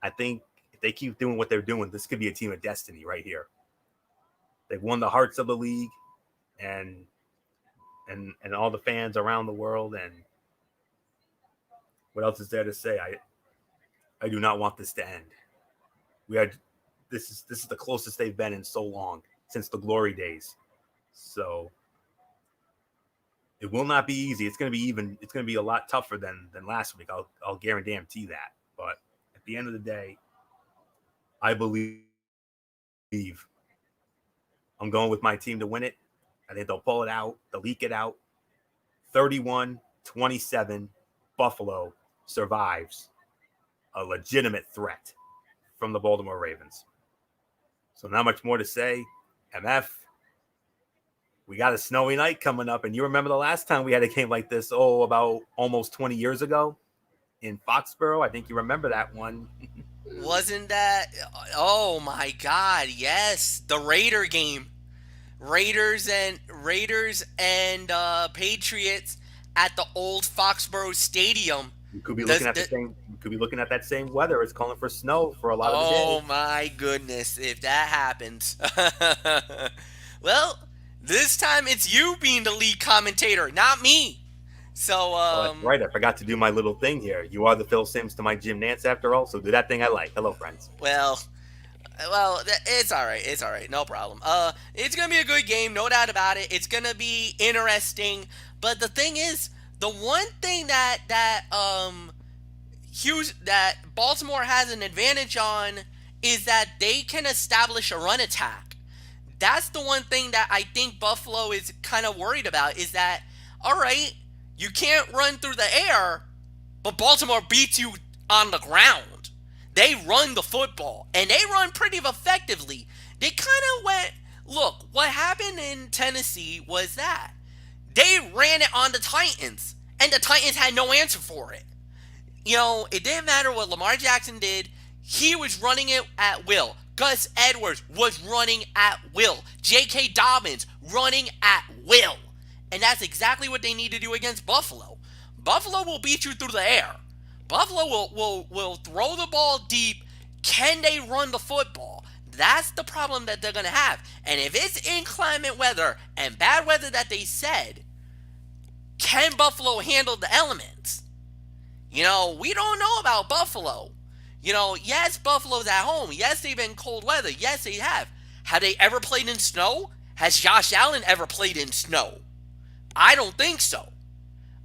S1: I think if they keep doing what they're doing, this could be a team of destiny right here. They've won the hearts of the league and all the fans around the world. And what else is there to say? I do not want this to end. This is the closest they've been in so long, since the glory days. So it will not be easy. It's going to be a lot tougher than last week. I'll guarantee that. But at the end of the day, I believe I'm going with my team to win it. I think they'll pull it out. They'll leak it out. 31-27, Buffalo survives a legitimate threat from the Baltimore Ravens. So not much more to say. MF, we got a snowy night coming up. And you remember the last time we had a game like this, about almost 20 years ago in Foxborough? I think you remember that one.
S2: Wasn't that? Oh my God! Yes, the Raider game, Raiders and Patriots at the old Foxborough Stadium.
S1: You could be looking at the same. You could be looking at that same weather. It's calling for snow for a lot of the day.
S2: Oh my goodness! If that happens, well, this time it's you being the lead commentator, not me. So,
S1: that's right. I forgot to do my little thing here. You are the Phil Simms to my Jim Nance, after all. So do that thing I like. Hello, friends.
S2: Well, it's all right. It's all right. No problem. It's gonna be a good game, no doubt about it. It's gonna be interesting. But the thing is, the one thing that Baltimore has an advantage on is that they can establish a run attack. That's the one thing that I think Buffalo is kind of worried about. Is that, all right, you can't run through the air, but Baltimore beats you on the ground. They run the football, and they run pretty effectively. They kind of went, look, what happened in Tennessee was that they ran it on the Titans, and the Titans had no answer for it. It didn't matter what Lamar Jackson did. He was running it at will. Gus Edwards was running at will. J.K. Dobbins running at will. And that's exactly what they need to do against Buffalo. Buffalo will beat you through the air. Buffalo will throw the ball deep. Can they run the football? That's the problem that they're going to have. And if it's inclement weather and bad weather that they said, can Buffalo handle the elements? We don't know about Buffalo. Yes, Buffalo's at home. Yes, they've been cold weather. Yes, they have. Have they ever played in snow? Has Josh Allen ever played in snow? I don't think so.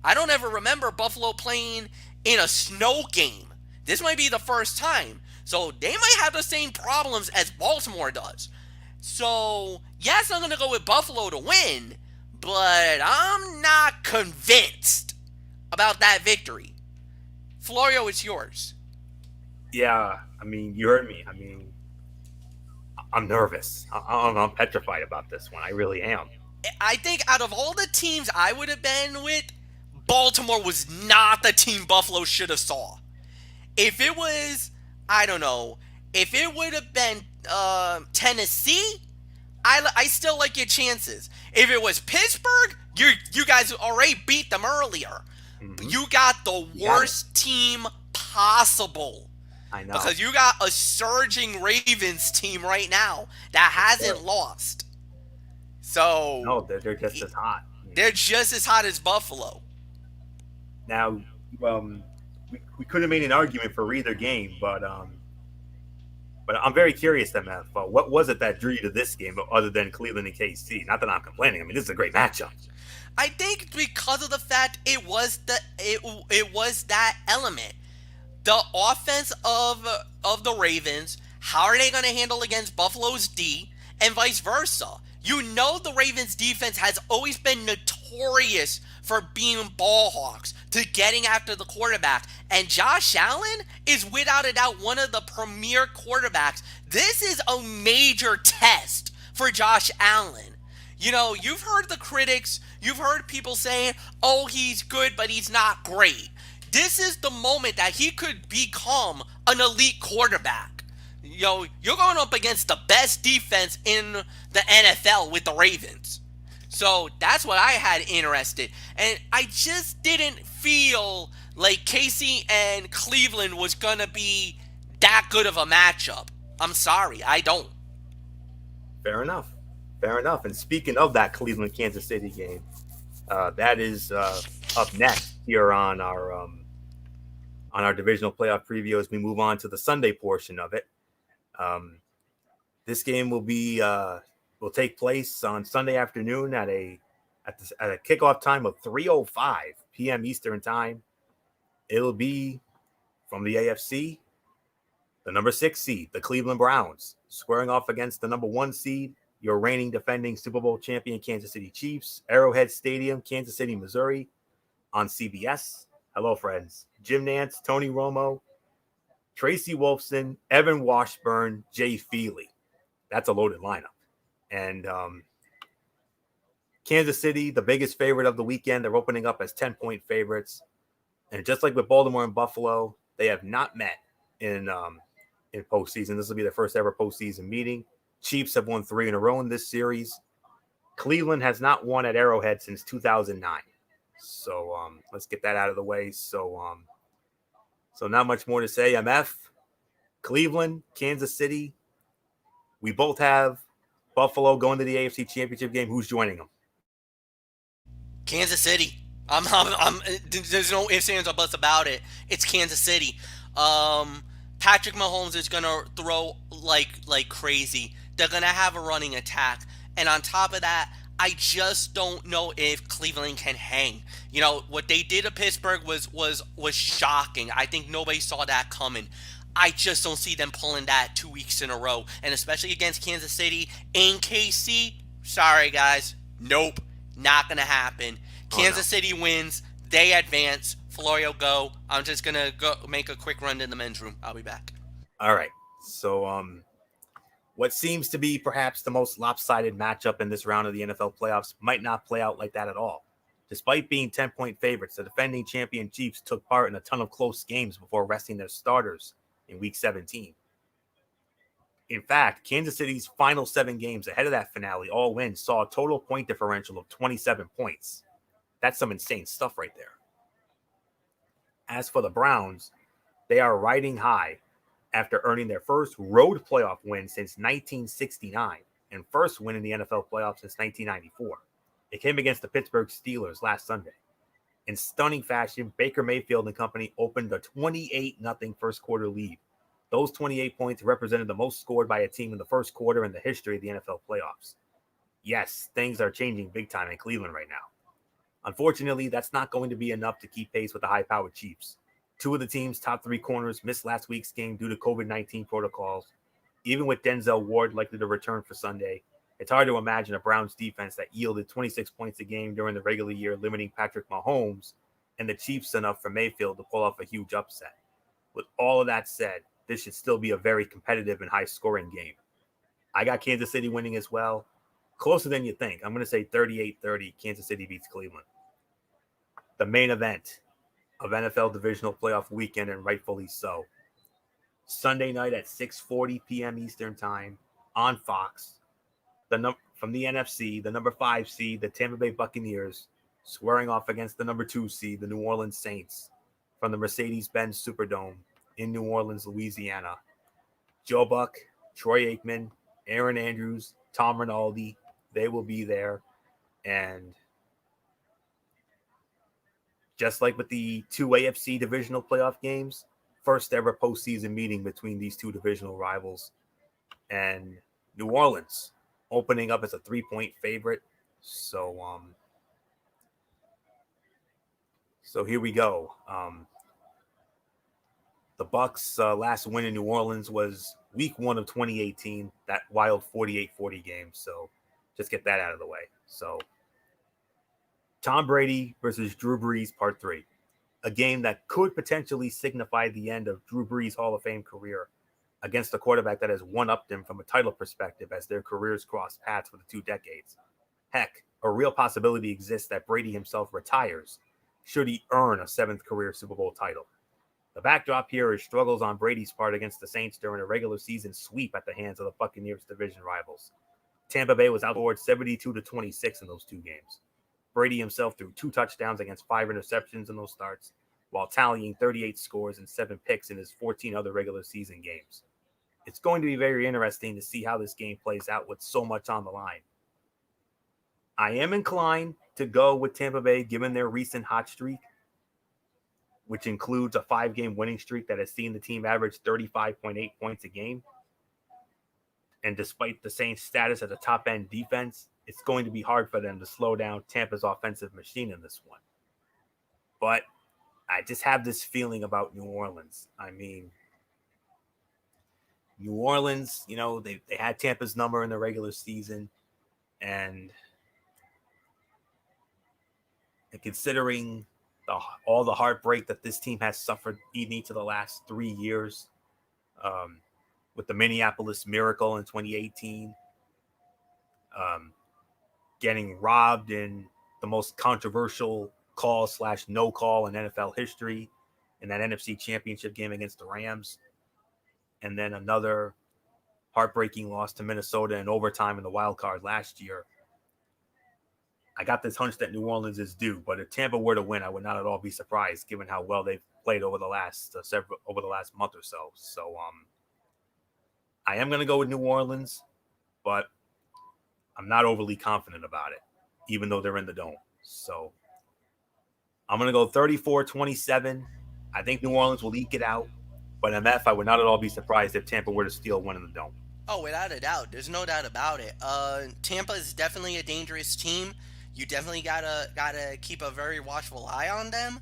S2: I don't ever remember Buffalo playing in a snow game. This might be the first time. So they might have the same problems as Baltimore does. So, yes, I'm going to go with Buffalo to win. but I'm not convinced about that victory. Florio, it's yours.
S1: Yeah, I mean, you heard me. I mean, I'm nervous. I'm petrified about this one. I really am.
S2: I think out of all the teams I would have been with, Baltimore was not the team Buffalo should have saw. If it was, I don't know, if it would have been Tennessee, I still like your chances. If it was Pittsburgh, you guys already beat them earlier.
S1: Mhm.
S2: You got the worst team possible.
S1: I know.
S2: Because you got a surging Ravens team right now that hasn't lost. So
S1: No, they're just as hot.
S2: they're just as hot as Buffalo.
S1: Now, we could have made an argument for either game, but I'm very curious, MF. What was it that drew you to this game, other than Cleveland and KC? Not that I'm complaining. I mean, this is a great matchup.
S2: I think because of the fact it was that element, the offense of the Ravens. How are they going to handle against Buffalo's D, and vice versa? You know the Ravens defense has always been notorious for being ball hawks, to getting after the quarterback. And Josh Allen is without a doubt one of the premier quarterbacks. This is a major test for Josh Allen. You know, you've heard the critics, you've heard people saying, oh, he's good, but he's not great. This is the moment that he could become an elite quarterback. You know, you're going up against the best defense in the NFL with the Ravens. So that's what I had interested. And I just didn't feel like KC and Cleveland was going to be that good of a matchup. I'm sorry, I don't.
S1: Fair enough. Fair enough. And speaking of that Cleveland Kansas City game, that is up next here on our divisional playoff preview as we move on to the Sunday portion of it. This game will take place on Sunday afternoon at a kickoff time of 3:05 p.m. Eastern time. It'll be from the AFC, the number 6 seed, the Cleveland Browns, squaring off against the number 1 seed, your reigning defending Super Bowl champion Kansas City Chiefs, Arrowhead Stadium, Kansas City, Missouri, on CBS. Hello, friends. Jim Nance, Tony Romo, Tracy Wolfson, Evan Washburn, Jay Feely. That's a loaded lineup. And Kansas City, the biggest favorite of the weekend, they're opening up as 10-point favorites. And just like with Baltimore and Buffalo, they have not met in postseason. This will be their first ever postseason meeting. Chiefs have won 3 in a row in this series. Cleveland has not won at Arrowhead since 2009. So let's get that out of the way. So not much more to say. MF, Cleveland, Kansas City. We both have Buffalo going to the AFC Championship game. Who's joining them?
S2: Kansas City. There's no ifs, ands, or buts about it. It's Kansas City. Patrick Mahomes is gonna throw like crazy. They're gonna have a running attack, and on top of that, I just don't know if Cleveland can hang. You know what they did to Pittsburgh was shocking. I think nobody saw that coming. I just don't see them pulling that 2 weeks in a row, and especially against Kansas City and KC. Sorry, guys. Nope, not gonna happen. Kansas City wins. They advance. Florio, go. I'm just going to go make a quick run in the men's room. I'll be back.
S1: All right. So what seems to be perhaps the most lopsided matchup in this round of the NFL playoffs might not play out like that at all. Despite being 10-point favorites, the defending champion Chiefs took part in a ton of close games before resting their starters in Week 17. In fact, Kansas City's final 7 games ahead of that finale, all wins, saw a total point differential of 27 points. That's some insane stuff right there. As for the Browns, they are riding high after earning their first road playoff win since 1969 and first win in the NFL playoffs since 1994. It came against the Pittsburgh Steelers last Sunday. In stunning fashion, Baker Mayfield and company opened a 28-0 first quarter lead. Those 28 points represented the most scored by a team in the first quarter in the history of the NFL playoffs. Yes, things are changing big time in Cleveland right now. Unfortunately, that's not going to be enough to keep pace with the high-powered Chiefs. 2 of the team's top 3 corners missed last week's game due to COVID-19 protocols. Even with Denzel Ward likely to return for Sunday, It's hard to imagine a Browns defense that yielded 26 points a game during the regular year, limiting Patrick Mahomes and the Chiefs enough for Mayfield to pull off a huge upset. With all of that said, this should still be a very competitive and high-scoring game. I got Kansas City winning as well. Closer than you think. I'm going to say 38-30. Kansas City beats Cleveland. The main event of NFL divisional playoff weekend, and rightfully so. Sunday night at 6:40 p.m. Eastern Time on Fox. From the NFC, the number 5 seed, the Tampa Bay Buccaneers, squaring off against the number 2 seed, the New Orleans Saints, from the Mercedes-Benz Superdome in New Orleans, Louisiana. Joe Buck, Troy Aikman, Aaron Andrews, Tom Rinaldi, they will be there. And just like with the 2 AFC divisional playoff games, first ever postseason meeting between these 2 divisional rivals. And New Orleans opening up as a 3-point favorite. So here we go. The Bucks' last win in New Orleans was week 1 of 2018, that wild 48-40 game. So just get that out of the way. So Tom Brady versus Drew Brees, part 3. A game that could potentially signify the end of Drew Brees' Hall of Fame career against a quarterback that has one-upped him from a title perspective as their careers cross paths for the 2 decades. Heck, a real possibility exists that Brady himself retires should he earn a 7th career Super Bowl title. The backdrop here is struggles on Brady's part against the Saints during a regular season sweep at the hands of the Buccaneers division rivals. Tampa Bay was outscored 72-26 in those 2 games. Brady himself threw 2 touchdowns against 5 interceptions in those starts, while tallying 38 scores and 7 picks in his 14 other regular season games. It's going to be very interesting to see how this game plays out with so much on the line. I am inclined to go with Tampa Bay given their recent hot streak, which includes a 5-game winning streak that has seen the team average 35.8 points a game. And despite the Saints' status as a top-end defense, it's going to be hard for them to slow down Tampa's offensive machine in this one. But I just have this feeling about New Orleans. I mean, New Orleans, they had Tampa's number in the regular season. And considering all the heartbreak that this team has suffered in each of the last 3 years, with the Minneapolis Miracle in 2018, getting robbed in the most controversial call/no call in NFL history in that NFC Championship game against the Rams, and then another heartbreaking loss to Minnesota in overtime in the wild card last year. I got this hunch that New Orleans is due, but if Tampa were to win, I would not at all be surprised given how well they've played over the last month or so. So I am going to go with New Orleans, but I'm not overly confident about it, even though they're in the dome. So I'm going to go 34-27. I think New Orleans will eke it out, but MF, I would not at all be surprised if Tampa were to steal one in the dome.
S2: Oh, without a doubt. There's no doubt about it. Tampa is definitely a dangerous team. You definitely gotta keep a very watchful eye on them.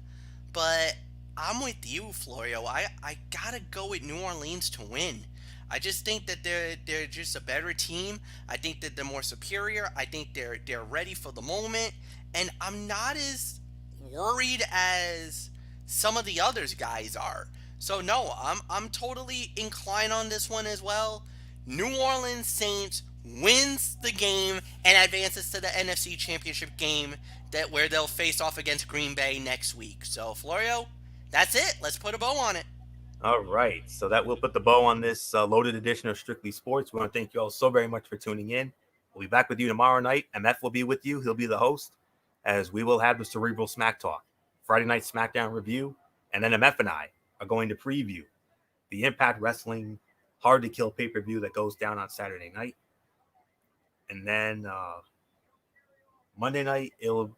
S2: But I'm with you, Florio. I gotta go with New Orleans to win. I just think that they're just a better team. I think that they're more superior. I think they're ready for the moment. And I'm not as worried as some of the others guys are. So no, I'm totally inclined on this one as well. New Orleans Saints wins the game and advances to the NFC Championship game where they'll face off against Green Bay next week. So, Florio, that's it. Let's put a bow on it.
S1: All right. So that will put the bow on this loaded edition of Strictly Sports. We want to thank you all so very much for tuning in. We'll be back with you tomorrow night. MF will be with you. He'll be the host, as we will have the Cerebral Smack Talk, Friday Night SmackDown review, and then MF and I are going to preview the Impact Wrestling Hard to Kill pay-per-view that goes down on Saturday night. And then Monday night, it'll,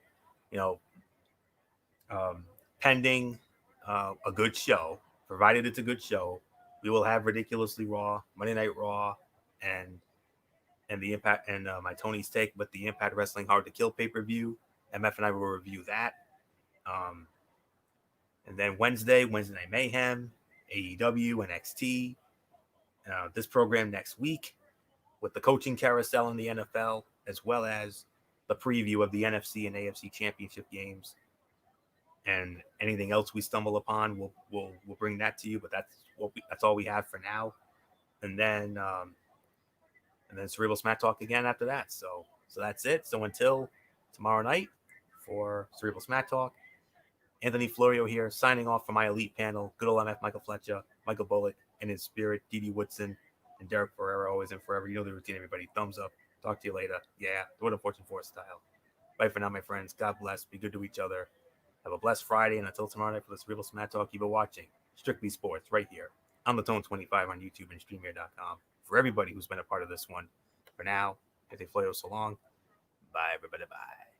S1: pending a good show, provided it's a good show, we will have Ridiculously Raw, Monday Night Raw, and the Impact and my Tony's Take, but the Impact Wrestling Hard to Kill pay-per-view. MF and I will review that. And then Wednesday Night Mayhem, AEW, NXT. This program next week. with the coaching carousel in the NFL, as well as the preview of the NFC and AFC championship games. And anything else we stumble upon, we'll bring that to you. But that's all we have for now. And then Cerebral Smack Talk again after that. So that's it. So until tomorrow night for Cerebral Smack Talk, Anthony Florio here, signing off for my elite panel. Good old MF Michael Fletcher, Michael Bullock, and his spirit, Didi Woodson, and Derek Ferrera, always and forever. You know the routine, everybody. Thumbs up. Talk to you later. Yeah, what a Fortune 4 style. Bye for now, my friends. God bless. Be good to each other. Have a blessed Friday, and until tomorrow night for the Cerebral Smack Talk, keep it watching Strictly Sports right here on the Tone 25 on YouTube and StreamYard.com. For everybody who's been a part of this one, for now, Anthony Florio, so long. Bye, everybody. Bye.